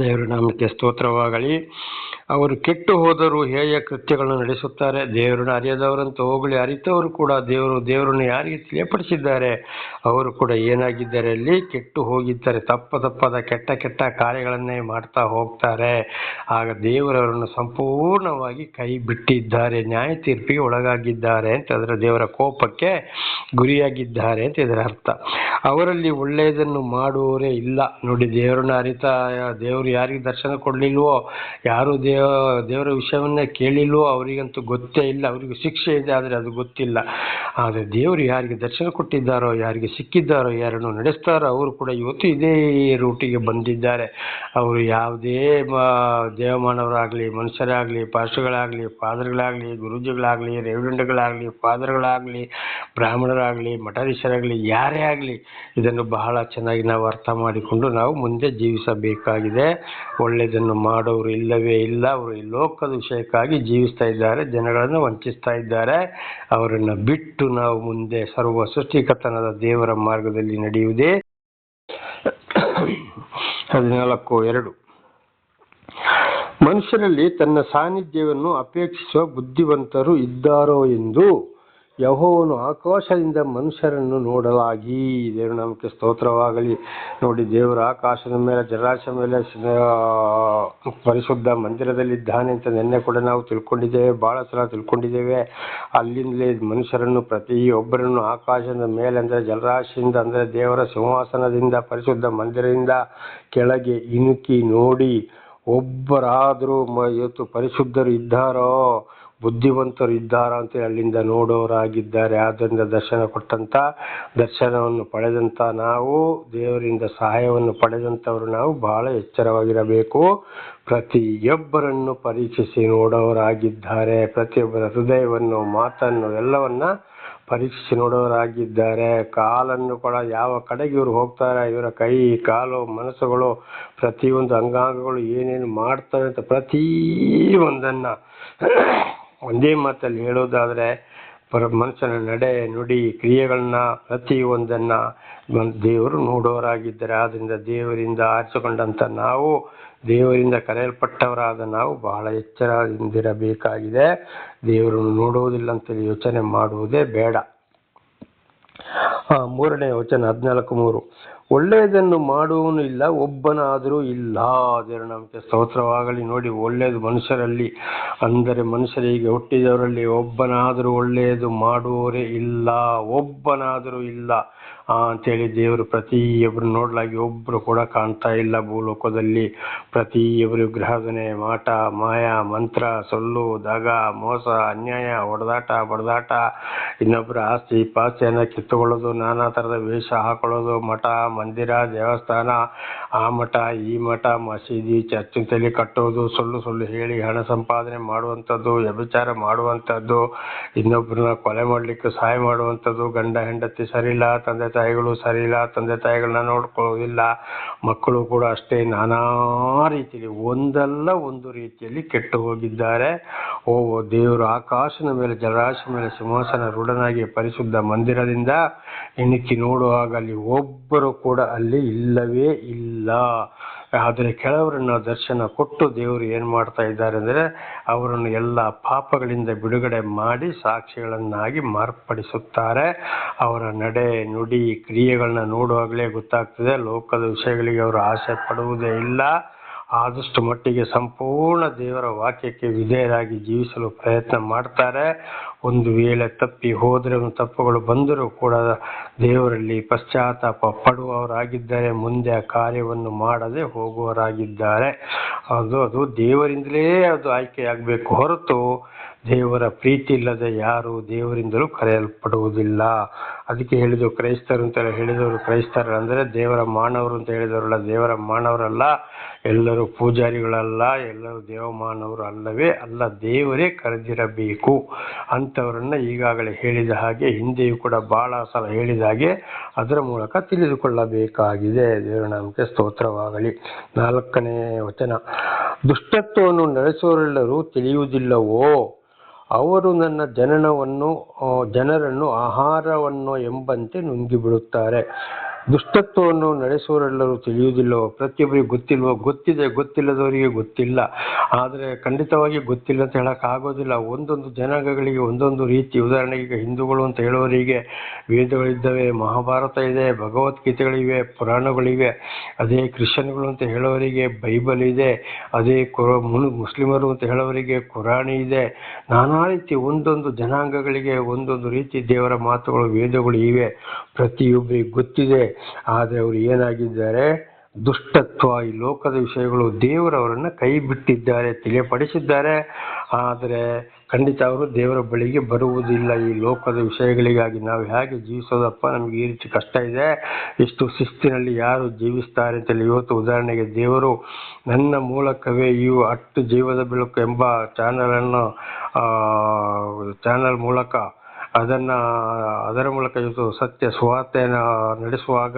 ದೇವರ ನಾಮಕ್ಕೆ ಸ್ತೋತ್ರವಾಗಲಿ. ಅವರು ಕೆಟ್ಟು ಹೋದರೂ ಹೇಯ ಕೃತ್ಯಗಳನ್ನು ನಡೆಸುತ್ತಾರೆ. ದೇವರನ್ನು ಅರಿಯದವರಂತೂ ಹೋಗಲಿ, ಅರಿತವರು ಕೂಡ ದೇವರನ್ನು ಯಾರಿಗೆ ತಿಳಿಯಪಡಿಸಿದ್ದಾರೆ ಅವರು ಕೂಡ ಏನಾಗಿದ್ದಾರೆ, ಅಲ್ಲಿ ಕೆಟ್ಟು ಹೋಗಿದ್ದಾರೆ. ತಪ್ಪದ ಕೆಟ್ಟ ಕಾರ್ಯಗಳನ್ನೇ ಮಾಡ್ತಾ ಹೋಗ್ತಾರೆ. ಆಗ ದೇವರವರನ್ನು ಸಂಪೂರ್ಣವಾಗಿ ಕೈ ಬಿಟ್ಟಿದ್ದಾರೆ, ನ್ಯಾಯ ತೀರ್ಪಿಗೆ ಒಳಗಾಗಿದ್ದಾರೆ ಅಂತ ಅದರ ದೇವರ ಕೋಪಕ್ಕೆ ಗುರಿಯಾಗಿದ್ದಾರೆ ಅಂತ ಇದರ ಅರ್ಥ. ಅವರಲ್ಲಿ ಒಳ್ಳೆಯದನ್ನು ಮಾಡುವವರೇ ಇಲ್ಲ. ನೋಡಿ, ದೇವರನ್ನು ಅರಿತಾ ದೇವರು ಯಾರಿಗೆ ದರ್ಶನ ಕೊಡಲಿಲ್ವೋ, ಯಾರು ದೇವರ ವಿಷಯವನ್ನೇ ಕೇಳಿಲ್ವೋ ಅವರಿಗಂತೂ ಗೊತ್ತೇ ಇಲ್ಲ. ಅವರಿಗೆ ಶಿಕ್ಷೆ ಇದೆ, ಆದರೆ ಅದು ಗೊತ್ತಿಲ್ಲ. ಆದರೆ ದೇವರು ಯಾರಿಗೆ ದರ್ಶನ ಕೊಟ್ಟಿದ್ದಾರೋ, ಯಾರಿಗೆ ಸಿಕ್ಕಿದ್ದಾರೋ, ಯಾರನ್ನು ನಡೆಸ್ತಾರೋ ಅವರು ಕೂಡ ಇವತ್ತು ಇದೇ ರೂಟಿಗೆ ಬಂದಿದ್ದಾರೆ. ಅವರು ಯಾವುದೇ ದೇವಮಾನವರಾಗಲಿ, ಮನುಷ್ಯರಾಗಲಿ, ಪಾಸ್ಟರ್ಗಳಾಗಲಿ, ಫಾದರ್ಗಳಾಗಲಿ, ಗುರೂಜಿಗಳಾಗಲಿ, ರೆವರೆಂಡ್ಗಳಾಗಲಿ, ಫಾದರ್ಗಳಾಗಲಿ, ಬ್ರಾಹ್ಮಣರಾಗಲಿ, ಮಠಾಧೀಶರಾಗಲಿ, ಯಾರೇ ಆಗಲಿ, ಇದನ್ನು ಬಹಳ ಚೆನ್ನಾಗಿ ನಾವು ಅರ್ಥ ಮಾಡಿಕೊಂಡು ನಾವು ಮುಂದೆ ಜೀವಿಸಬೇಕಾಗಿದೆ. ಒಳ್ಳೆಯದನ್ನು ಮಾಡೋರು ಇಲ್ಲವೇ ಇಲ್ಲ. ಅವರು ಈ ಲೋಕದ ವಿಷಯಕ್ಕಾಗಿ ಜೀವಿಸ್ತಾ ಇದ್ದಾರೆ, ಜನಗಳನ್ನು ವಂಚಿಸ್ತಾ ಇದ್ದಾರೆ. ಅವರನ್ನು ಬಿಟ್ಟು ನಾವು ಮುಂದೆ ಸರ್ವ ಸೃಷ್ಟಿಕರ್ತನಾದ ದೇವರ ಮಾರ್ಗದಲ್ಲಿ ನಡೆಯುವುದೇ. 14:2 ಮನುಷ್ಯರಲ್ಲಿ ತನ್ನ ಸಾನ್ನಿಧ್ಯವನ್ನು ಅಪೇಕ್ಷಿಸುವ ಬುದ್ಧಿವಂತರು ಇದ್ದಾರೋ ಎಂದು ಯೆಹೋವನು ಆಕಾಶದಿಂದ ಮನುಷ್ಯರನ್ನು ನೋಡಲಾಗಿ. ದೇವರ ನಾಮಕ್ಕೆ ಸ್ತೋತ್ರವಾಗಲಿ. ನೋಡಿ, ದೇವರು ಆಕಾಶದ ಮೇಲೆ, ಜಲರಾಶಿಯ ಮೇಲೆ ಪರಿಶುದ್ಧ ಮಂದಿರದಲ್ಲಿದ್ದಾನೆ ಅಂತ ನಿನ್ನೆ ಕೂಡ ನಾವು ತಿಳ್ಕೊಂಡಿದ್ದೇವೆ, ಬಹಳ ಸಲ ತಿಳ್ಕೊಂಡಿದ್ದೇವೆ. ಅಲ್ಲಿಂದಲೇ ಮನುಷ್ಯರನ್ನು ಪ್ರತಿಯೊಬ್ಬರನ್ನು ಆಕಾಶದ ಮೇಲೆ ಅಂದರೆ ಜಲರಾಶಿಯಿಂದ ಅಂದರೆ ದೇವರ ಸಿಂಹಾಸನದಿಂದ ಪರಿಶುದ್ಧ ಮಂದಿರದಿಂದ ಕೆಳಗೆ ಇಣುಕಿ ನೋಡಿ, ಒಬ್ಬರಾದರೂ ಇವತ್ತು ಪರಿಶುದ್ಧರು ಇದ್ದಾರೋ, ಬುದ್ಧಿವಂತರು ಇದ್ದಾರೋ ಅಂತೇಳಿ ಅಲ್ಲಿಂದ ನೋಡೋರಾಗಿದ್ದಾರೆ. ಆದ್ದರಿಂದ ದರ್ಶನವನ್ನು ಪಡೆದಂಥ ನಾವು, ದೇವರಿಂದ ಸಹಾಯವನ್ನು ಪಡೆದಂಥವರು ನಾವು ಬಹಳ ಎಚ್ಚರವಾಗಿರಬೇಕು. ಪ್ರತಿಯೊಬ್ಬರನ್ನು ಪರೀಕ್ಷಿಸಿ ನೋಡೋರಾಗಿದ್ದಾರೆ. ಪ್ರತಿಯೊಬ್ಬರ ಹೃದಯವನ್ನು, ಮಾತನ್ನು ಎಲ್ಲವನ್ನ ಪರೀಕ್ಷಿಸಿ ನೋಡೋರಾಗಿದ್ದಾರೆ. ಕಾಲನ್ನು ಕೂಡ ಯಾವ ಕಡೆಗೆ ಇವರು ಹೋಗ್ತಾರೆ, ಇವರ ಕೈ, ಕಾಲು, ಮನಸ್ಸುಗಳು, ಪ್ರತಿಯೊಂದು ಅಂಗಾಂಗಗಳು ಏನೇನು ಮಾಡ್ತವೆ ಅಂತ ಪ್ರತಿಯೊಂದನ್ನು ಒಂದೇ ಮಾತಲ್ಲಿ ಹೇಳೋದಾದರೆ ಮನುಷ್ಯನ ನಡೆ, ನುಡಿ, ಕ್ರಿಯೆಗಳನ್ನ ಪ್ರತಿಯೊಂದನ್ನು ದೇವರು ನೋಡೋರಾಗಿದ್ದಾರೆ. ಆದ್ದರಿಂದ ದೇವರಿಂದ ಆರಿಸಿಕೊಂಡಂಥ ನಾವು, ದೇವರಿಂದ ಕರೆಯಲ್ಪಟ್ಟವರಾದ ನಾವು ಬಹಳ ಎಚ್ಚರದಿಂದಿರಬೇಕಾಗಿದೆ. ದೇವರನ್ನು ನೋಡುವುದಿಲ್ಲ ಅಂತೇಳಿ ಯೋಚನೆ ಮಾಡುವುದೇ ಬೇಡ. 3ನೇ ವಚನ 14:3 ಒಳ್ಳೆಯದನ್ನು ಮಾಡುವವನು ಇಲ್ಲ, ಒಬ್ಬನಾದರೂ ಇಲ್ಲ. ದೇವರ ನಾಮಕ್ಕೆ ಸ್ತೋತ್ರವಾಗಲಿ. ನೋಡಿ, ಒಳ್ಳೆಯದು ಮನುಷ್ಯರಲ್ಲಿ ಅಂದರೆ ಮನುಷ್ಯರಿಗೆ ಹುಟ್ಟಿದವರಲ್ಲಿ ಒಬ್ಬನಾದರೂ ಒಳ್ಳೆಯದು ಮಾಡುವವರೇ ಇಲ್ಲ, ಒಬ್ಬನಾದರೂ ಇಲ್ಲ ಅಂತೇಳಿ ದೇವರು ಪ್ರತಿಯೊಬ್ಬರು ನೋಡಲಾಗಿ ಒಬ್ಬರು ಕೂಡ ಕಾಣ್ತಾ ಇಲ್ಲ ಭೂಲೋಕದಲ್ಲಿ. ಪ್ರತಿಯೊಬ್ಬರು ಗ್ರಹದನೆ, ಮಾಟ, ಮಾಯ, ಮಂತ್ರ, ಸೊಲ್ಲು, ದಗ, ಮೋಸ, ಅನ್ಯಾಯ, ಹೊಡೆದಾಟ, ಬಡದಾಟ, ಇನ್ನೊಬ್ಬರ ಆಸ್ತಿ ಪಾಸ್ತಿಯನ್ನು ಕಿತ್ತುಕೊಳ್ಳೋದು, ನಾನಾ ಥರದ ವೇಷ ಹಾಕೊಳ್ಳೋದು, ಮಠ, ಮಂದಿರ, ದೇವಸ್ಥಾನ, ಆ ಮಠ, ಈ ಮಠ, ಮಸೀದಿ, ಚರ್ಚಿನಲ್ಲಿ ಕಟ್ಟೋದು, ಸುಳ್ಳು ಹೇಳಿ ಹಣ ಸಂಪಾದನೆ ಮಾಡುವಂಥದ್ದು, ವ್ಯಭಿಚಾರ ಮಾಡುವಂಥದ್ದು, ಇನ್ನೊಬ್ಬರನ್ನ ಕೊಲೆ ಮಾಡಲಿಕ್ಕೆ ಸಹಾಯ ಮಾಡುವಂಥದ್ದು, ಗಂಡ ಹೆಂಡತಿ ಸರಿಯಿಲ್ಲ, ತಂದೆ ತಾಯಿಗಳು ಸರಿಯಿಲ್ಲ, ತಂದೆ ತಾಯಿಗಳನ್ನ ನೋಡ್ಕೊಳ್ಳೋದಿಲ್ಲ, ಮಕ್ಕಳು ಕೂಡ ಅಷ್ಟೇ ನಾನಾ ರೀತಿಯಲ್ಲಿ ಒಂದಲ್ಲ ಒಂದು ರೀತಿಯಲ್ಲಿ ಕೆಟ್ಟು ಹೋಗಿದ್ದಾರೆ. ದೇವರು ಆಕಾಶದ ಮೇಲೆ, ಜಲರಾಶಿ ಮೇಲೆ ಸಿಂಹಾಸನ ರೂಢನಾಗಿ ಪರಿಶುದ್ಧ ಮಂದಿರದಿಂದ ಇಣುಕಿ ನೋಡುವಾಗ ಅಲ್ಲಿ ಒಬ್ಬರು ಕೂಡ ಅಲ್ಲಿ ಇಲ್ಲವೇ ಇಲ್ಲ. ಆದರೆ ಕೆಲವರನ್ನು ದರ್ಶನ ಕೊಟ್ಟು ದೇವರು ಏನು ಮಾಡ್ತಾ ಇದ್ದಾರೆ ಅಂದರೆ ಅವರನ್ನು ಎಲ್ಲ ಪಾಪಗಳಿಂದ ಬಿಡುಗಡೆ ಮಾಡಿ ಸಾಕ್ಷಿಗಳನ್ನಾಗಿ ಮಾರ್ಪಡಿಸುತ್ತಾರೆ. ಅವರ ನಡೆ, ನುಡಿ, ಕ್ರಿಯೆಗಳನ್ನ ನೋಡುವಾಗಲೇ ಗೊತ್ತಾಗ್ತದೆ ಲೋಕದ ವಿಷಯಗಳಿಗೆ ಅವರು ಆಸೆ ಪಡುವುದೇ ಇಲ್ಲ. ಆದಷ್ಟು ಮಟ್ಟಿಗೆ ಸಂಪೂರ್ಣ ದೇವರ ವಾಕ್ಯಕ್ಕೆ ವಿಧೇಯರಾಗಿ ಜೀವಿಸಲು ಪ್ರಯತ್ನ ಮಾಡ್ತಾರೆ. ಒಂದು ವೇಳೆ ತಪ್ಪಿ ಹೋದರೆ, ತಪ್ಪುಗಳು ಬಂದರೂ ಕೂಡ ದೇವರಲ್ಲಿ ಪಶ್ಚಾತ್ತಾಪ ಪಡುವವರಾಗಿದ್ದಾರೆ, ಮುಂದೆ ಆ ಕಾರ್ಯವನ್ನು ಮಾಡದೆ ಹೋಗುವವರಾಗಿದ್ದಾರೆ. ಅದು ದೇವರಿಂದಲೇ ಅದು ಆಯ್ಕೆಯಾಗಬೇಕು ಹೊರತು ದೇವರ ಪ್ರೀತಿ ಇಲ್ಲದೆ ಯಾರು ದೇವರಿಂದಲೂ ಕರೆಯಲ್ಪಡುವುದಿಲ್ಲ. ಅದಕ್ಕೆ ಹೇಳಿದ್ರು ಕ್ರೈಸ್ತರು ಅಂತ ಹೇಳಿದವರು ಕ್ರೈಸ್ತರು ಅಂದರೆ ದೇವರ ಮಾನವರು ಅಂತ ಹೇಳಿದವರಲ್ಲ, ದೇವರ ಮಾನವರಲ್ಲ, ಎಲ್ಲರೂ ಪೂಜಾರಿಗಳಲ್ಲ, ಎಲ್ಲರೂ ದೇವಮಾನವರು ಅಲ್ಲವೇ ಅಲ್ಲ, ದೇವರೇ ಕರೆದಿರಬೇಕು ಅಂಥವರನ್ನ ಈಗಾಗಲೇ ಹೇಳಿದ ಹಾಗೆ ಹಿಂದೆಯೂ ಕೂಡ ಬಹಳ ಸಲ ಹೇಳಿದ ಹಾಗೆ ಅದರ ಮೂಲಕ ತಿಳಿದುಕೊಳ್ಳಬೇಕಾಗಿದೆ. ದೇವರ ನಾಮಕ್ಕೆ ಸ್ತೋತ್ರವಾಗಲಿ. 4ನೇ ವಚನ, ದುಷ್ಟತ್ವವನ್ನು ನಡೆಸುವವರೆಲ್ಲರೂ ತಿಳಿಯುವುದಿಲ್ಲವೋ, ಅವರು ನನ್ನ ಜನರನ್ನು ಆಹಾರವನ್ನು ಎಂಬಂತೆ ನುಂಗಿಬಿಡುತ್ತಾರೆ. ದುಷ್ಟತ್ವವನ್ನು ನಡೆಸುವವರೆಲ್ಲರೂ ತಿಳಿಯುವುದಿಲ್ಲವೋ, ಪ್ರತಿಯೊಬ್ಬರಿಗೆ ಗೊತ್ತಿಲ್ಲದವರಿಗೆ ಗೊತ್ತಿಲ್ಲ, ಆದರೆ ಖಂಡಿತವಾಗಿ ಗೊತ್ತಿಲ್ಲ ಅಂತ ಹೇಳೋಕ್ಕಾಗೋದಿಲ್ಲ. ಒಂದೊಂದು ಜನಾಂಗಗಳಿಗೆ ಒಂದೊಂದು ರೀತಿ. ಉದಾಹರಣೆಗೆ ಈಗ ಹಿಂದೂಗಳು ಅಂತ ಹೇಳುವವರಿಗೆ ವೇದಗಳಿದ್ದಾವೆ, ಮಹಾಭಾರತ ಇದೆ, ಭಗವದ್ಗೀತೆಗಳಿವೆ, ಪುರಾಣಗಳಿವೆ. ಅದೇ ಕ್ರಿಶ್ಚಿಯನ್ಗಳು ಅಂತ ಹೇಳೋವರಿಗೆ ಬೈಬಲ್ ಇದೆ, ಅದೇ ಮುಸ್ಲಿಮರು ಅಂತ ಹೇಳೋವರಿಗೆ ಕುರಾಣಿ ಇದೆ. ನಾನಾ ರೀತಿ ಒಂದೊಂದು ಜನಾಂಗಗಳಿಗೆ ಒಂದೊಂದು ರೀತಿ ದೇವರ ಮಾತುಗಳು, ವೇದಗಳು ಇವೆ. ಪ್ರತಿಯೊಬ್ಬರಿಗೆ ಗೊತ್ತಿದೆ, ಆದರೆ ಅವರು ಏನಾಗಿದ್ದಾರೆ, ದುಷ್ಟತ್ವ, ಈ ಲೋಕದ ವಿಷಯಗಳು ದೇವರವರನ್ನ ಕೈ ಬಿಟ್ಟಿದ್ದಾರೆ, ತಿಳಿಯಪಡಿಸಿದ್ದಾರೆ. ಆದರೆ ಖಂಡಿತ ಅವರು ದೇವರ ಬಳಿಗೆ ಬರುವುದಿಲ್ಲ. ಈ ಲೋಕದ ವಿಷಯಗಳಿಗಾಗಿ ನಾವು ಹೇಗೆ ಜೀವಿಸೋದಪ್ಪ, ನಮಗೆ ಈ ರೀತಿ ಕಷ್ಟ ಇದೆ, ಇಷ್ಟು ಶಿಸ್ತಿನಲ್ಲಿ ಯಾರು ಜೀವಿಸ್ತಾರೆ ಅಂತೇಳಿ. ಇವತ್ತು ಉದಾಹರಣೆಗೆ ದೇವರು ನನ್ನ ಮೂಲಕವೇ ಅಟ್ಟು ಜೀವದ ಬೆಳಕು ಎಂಬ ಚಾನಲ್ ಮೂಲಕ ಅದರ ಮೂಲಕ ಇವತ್ತು ಸತ್ಯ ಸುವಾರ್ತೆಯನ್ನು ನಡೆಸುವಾಗ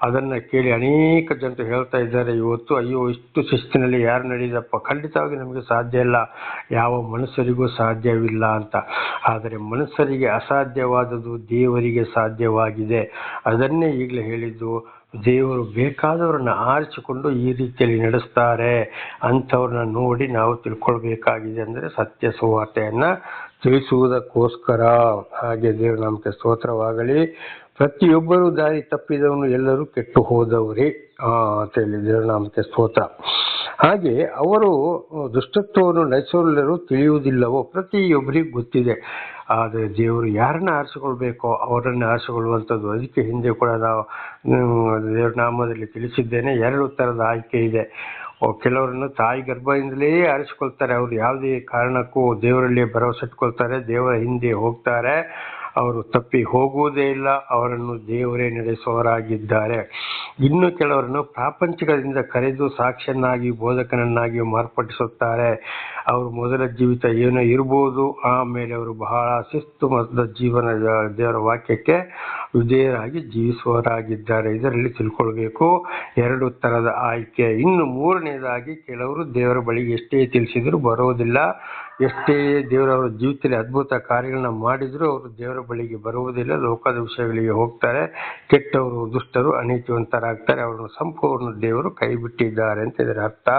ಅದನ್ನು ಕೇಳಿ ಅನೇಕ ಜನರು ಹೇಳ್ತಾ ಇದ್ದಾರೆ ಇವತ್ತು, ಅಯ್ಯೋ ಇಷ್ಟು ಶಿಸ್ತಿನಲ್ಲಿ ಯಾರು ನಡೆದಪ್ಪ. ಖಂಡಿತವಾಗಿ ನಮಗೆ ಸಾಧ್ಯ ಇಲ್ಲ, ಯಾವ ಮನುಷ್ಯರಿಗೂ ಸಾಧ್ಯವಿಲ್ಲ ಅಂತ. ಆದರೆ ಮನುಷ್ಯರಿಗೆ ಅಸಾಧ್ಯವಾದದ್ದು ದೇವರಿಗೆ ಸಾಧ್ಯವಾಗಿದೆ. ಅದನ್ನೇ ಈಗಲೇ ಹೇಳಿದ್ದು, ದೇವರು ಬೇಕಾದವ್ರನ್ನ ಆರಿಸಿಕೊಂಡು ಈ ರೀತಿಯಲ್ಲಿ ನಡೆಸ್ತಾರೆ. ಅಂಥವ್ರನ್ನ ನೋಡಿ ನಾವು ತಿಳ್ಕೊಳ್ಬೇಕಾಗಿದೆ. ಅಂದರೆ ಸತ್ಯ ಸುವಾರ್ತೆಯನ್ನ ತಿಳಿಸುವುದಕ್ಕೋಸ್ಕರ. ಹಾಗೆ ದೇವರ ನಾಮಕ್ಕೆ ಸ್ತೋತ್ರವಾಗಲಿ. ಪ್ರತಿಯೊಬ್ಬರು ದಾರಿ ತಪ್ಪಿದವನು, ಎಲ್ಲರೂ ಕೆಟ್ಟು ಹೋದವರೇ ಅಂತ ಹೇಳಿ ದೇವರ ನಾಮಕ್ಕೆ ಸ್ತೋತ್ರ. ಹಾಗೆ ಅವರು ದುಷ್ಟತ್ವವನ್ನು ನಡೆಸೋರೆಲ್ಲರೂ ತಿಳಿಯುವುದಿಲ್ಲವೋ, ಪ್ರತಿಯೊಬ್ಬರಿಗೂ ಗೊತ್ತಿದೆ. ಆದರೆ ದೇವರು ಯಾರನ್ನ ಆರಿಸಿಕೊಳ್ಬೇಕೋ ಅವರನ್ನು ಆರಿಸಿಕೊಳ್ಳುವಂಥದ್ದು. ಅದಕ್ಕೆ ಹಿಂದೆ ಕೂಡ ನಾವು ದೇವರ ನಾಮದಲ್ಲಿ ತಿಳಿಸಿದ್ದೇನೆ, 2 ಥರದ ಆಯ್ಕೆ ಇದೆ. ಕೆಲವರನ್ನು ತಾಯಿ ಗರ್ಭದಿಂದಲೇ ಆರಿಸಿಕೊಳ್ತಾರೆ, ಅವರು ಯಾವುದೇ ಕಾರಣಕ್ಕೂ ದೇವರಲ್ಲಿ ಭರವಸೆ ಇಟ್ಕೊಳ್ತಾರೆ, ದೇವರ ಹಿಂದೆ ಹೋಗ್ತಾರೆ, ಅವರು ತಪ್ಪಿ ಹೋಗುವುದೇ ಇಲ್ಲ, ಅವರನ್ನು ದೇವರೇ ನಡೆಸುವವರಾಗಿದ್ದಾರೆ. ಇನ್ನು ಕೆಲವರನ್ನು ಪ್ರಾಪಂಚಿಕದಿಂದ ಕರೆದು ಸಾಕ್ಷಿಯನ್ನಾಗಿ ಬೋಧಕನನ್ನಾಗಿ ಮಾರ್ಪಡಿಸುತ್ತಾರೆ. ಅವರು ಮೊದಲ ಜೀವಿತ ಏನೋ ಇರ್ಬೋದು, ಆಮೇಲೆ ಅವರು ಬಹಳ ಶಿಸ್ತುಬದ್ಧ ಜೀವನ ದೇವರ ವಾಕ್ಯಕ್ಕೆ ವಿಧೇಯರಾಗಿ ಜೀವಿಸುವವರಾಗಿದ್ದಾರೆ. ಇದರಲ್ಲಿ ತಿಳ್ಕೊಳ್ಬೇಕು. 2 ಥರದ ಆಯ್ಕೆ. ಇನ್ನು 3ನೇದಾಗಿ, ಕೆಲವರು ದೇವರ ಬಳಿಗೆ ಎಷ್ಟೇ ತಿಳಿಸಿದ್ರು ಬರೋದಿಲ್ಲ, ಎಷ್ಟೇ ದೇವರವರ ಜೀವಿತದಲ್ಲಿ ಅದ್ಭುತ ಕಾರ್ಯಗಳನ್ನ ಮಾಡಿದ್ರು ಅವರು ದೇವರ ಬಳಿಗೆ ಬರುವುದಿಲ್ಲ, ಲೋಕದ ವಿಷಯಗಳಿಗೆ ಹೋಗ್ತಾರೆ. ಕೆಟ್ಟವರು, ದುಷ್ಟರು, ಅನೀತಿವಂತರಾಗ್ತಾರೆ, ಅವರನ್ನು ಸಂಪೂರ್ಣ ದೇವರು ಕೈ ಬಿಟ್ಟಿದ್ದಾರೆ ಅಂತ ಇದರ ಅರ್ಥ.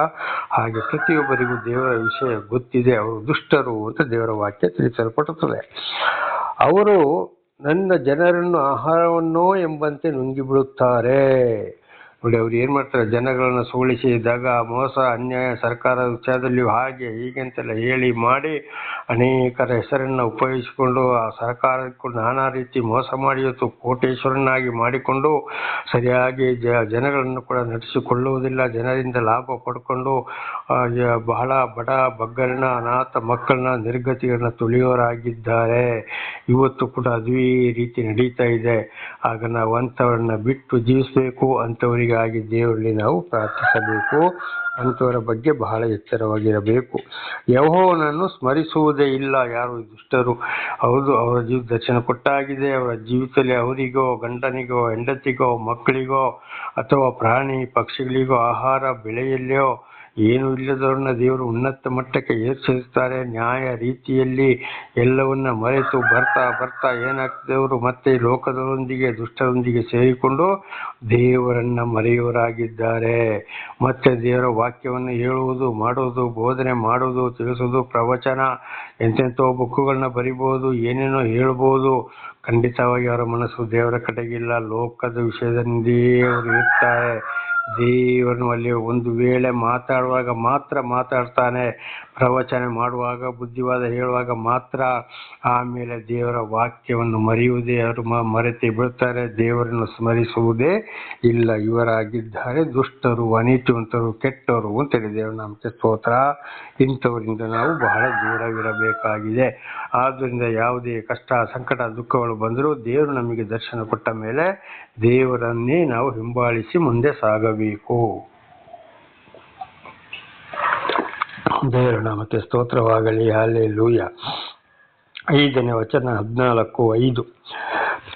ಹಾಗೆ ಪ್ರತಿಯೊಬ್ಬರಿಗೂ ದೇವರ ವಿಷಯ ಗೊತ್ತಿದೆ, ಅವರು ದುಷ್ಟರು ಅಂತ ದೇವರ ವಾಕ್ಯ ತಿಳಿಸಲ್ಪಡುತ್ತದೆ. ಅವರು ನನ್ನ ಜನರನ್ನು ಆಹಾರವನ್ನೋ ಎಂಬಂತೆ ನುಂಗಿಬಿಡುತ್ತಾರೆ. ನೋಡಿ, ಅವ್ರು ಏನು ಮಾಡ್ತಾರೆ, ಜನಗಳನ್ನು ಸೋಲಿಸಿದಾಗ ಮೋಸ, ಅನ್ಯಾಯ, ಸರ್ಕಾರದ ವಿಚಾರದಲ್ಲಿ ಹಾಗೆ ಹೀಗೆ ಅಂತೆಲ್ಲ ಹೇಳಿ ಮಾಡಿ ಅನೇಕರ ಹೆಸರನ್ನು ಉಪಯೋಗಿಸಿಕೊಂಡು ಆ ಸರ್ಕಾರಕ್ಕೂ ನಾನಾ ರೀತಿ ಮೋಸ ಮಾಡಿ ಇವತ್ತು ಕೋಟೇಶ್ವರನಾಗಿ ಮಾಡಿಕೊಂಡು ಸರಿಯಾಗಿ ಜನಗಳನ್ನು ಕೂಡ ನಡೆಸಿಕೊಳ್ಳುವುದಿಲ್ಲ, ಜನರಿಂದ ಲಾಭ ಪಡ್ಕೊಂಡು ಬಹಳ ಬಡ ಬಗ್ಗರನ್ನ, ಅನಾಥ ಮಕ್ಕಳನ್ನ, ನಿರ್ಗತಿಗಳನ್ನ ತುಳಿಯೋರಾಗಿದ್ದಾರೆ. ಇವತ್ತು ಕೂಡ ಅದೇ ರೀತಿ ನಡೀತಾ ಇದೆ. ಆಗ ನಾವು ಅಂಥವ್ರನ್ನ ಬಿಟ್ಟು ಜೀವಿಸಬೇಕು, ಅಂಥವರಿಗಾಗಿ ದೇವರಲ್ಲಿ ನಾವು ಪ್ರಾರ್ಥಿಸಬೇಕು, ಅಂಥವರ ಬಗ್ಗೆ ಬಹಳ ಎಚ್ಚರವಾಗಿರಬೇಕು. ಯೆಹೋವನನ್ನು ಸ್ಮರಿಸುವುದೇ ಇಲ್ಲ ಯಾರು ದುಷ್ಟರು. ಹೌದು, ಅವರ ಜೀವ ದರ್ಶನ ಕೊಟ್ಟಾಗಿದೆ, ಅವರ ಜೀವಿತದಲ್ಲಿ ಅವರಿಗೋ, ಗಂಡನಿಗೋ, ಹೆಂಡತಿಗೋ, ಮಕ್ಕಳಿಗೋ ಅಥವಾ ಪ್ರಾಣಿ ಪಕ್ಷಿಗಳಿಗೋ ಆಹಾರ ಬೆಳೆಯಲ್ಲಿಯೋ ಏನು ಇಲ್ಲದವ್ರನ್ನ ದೇವರು ಉನ್ನತ ಮಟ್ಟಕ್ಕೆ ಏರಿಸಿರ್ತಾರೆ. ನ್ಯಾಯ ರೀತಿಯಲ್ಲಿ ಎಲ್ಲವನ್ನ ಮರೆತು ಬರ್ತಾ ಏನಾಗ್ತದೆ, ಅವರು ಮತ್ತೆ ಲೋಕದವರೊಂದಿಗೆ, ದುಷ್ಟರೊಂದಿಗೆ ಸೇರಿಕೊಂಡು ದೇವರನ್ನ ಮರೆಯುವರಾಗಿದ್ದಾರೆ. ಮತ್ತೆ ದೇವರ ವಾಕ್ಯವನ್ನು ಹೇಳುವುದು, ಮಾಡುವುದು, ಬೋಧನೆ ಮಾಡುವುದು, ತಿಳಿಸುವುದು, ಪ್ರವಚನ, ಎಂತೆಂಥೋ ಬುಕ್ಕುಗಳನ್ನ ಬರಿಬಹುದು, ಏನೇನೋ ಹೇಳ್ಬೋದು. ಖಂಡಿತವಾಗಿ ಅವರ ಮನಸ್ಸು ದೇವರ ಕಡೆಗಿಲ್ಲ, ಲೋಕದ ವಿಷಯದಲ್ಲಿ ಅವರು ಇರ್ತಾರೆ. ದೇವರಲ್ಲಿ ಒಂದು ವೇಳೆ ಮಾತಾಡುವಾಗ ಮಾತ್ರ ಮಾತಾಡ್ತಾನೆ, ಪ್ರವಚನ ಮಾಡುವಾಗ ಬುದ್ಧಿವಾದ ಹೇಳುವಾಗ ಮಾತ್ರ. ಆಮೇಲೆ ದೇವರ ವಾಕ್ಯವನ್ನು ಮರೆಯುವುದೇ ಅವರು ಮರೆತು ಬಿಡುತ್ತಾರೆ, ದೇವರನ್ನು ಸ್ಮರಿಸುವುದೇ ಇಲ್ಲ. ಇವರಾಗಿದ್ದಾರೆ ದುಷ್ಟರು, ಅನೀತಿವಂತರು, ಕೆಟ್ಟವರು ಅಂತೇಳಿ. ದೇವರ ನಾಮಕ್ಕೆ ಸ್ತೋತ್ರ. ಇಂಥವರಿಂದ ನಾವು ಬಹಳ ದೂರವಿರಬೇಕಾಗಿದೆ. ಆದ್ದರಿಂದ ಯಾವುದೇ ಕಷ್ಟ, ಸಂಕಟ, ದುಃಖಗಳು ಬಂದರೂ ದೇವರು ನಮಗೆ ದರ್ಶನ ಕೊಟ್ಟ ಮೇಲೆ ದೇವರನ್ನೇ ನಾವು ಹಿಂಬಾಲಿಸಿ ಮುಂದೆ ಸಾಗಬೇಕು. ದೇವರ ನಾಮಕ್ಕೆ ಸ್ತೋತ್ರವಾಗಲಿ. ಹಲ್ಲೆಲೂಯಾ. 5ನೇ ವಚನ 14:5.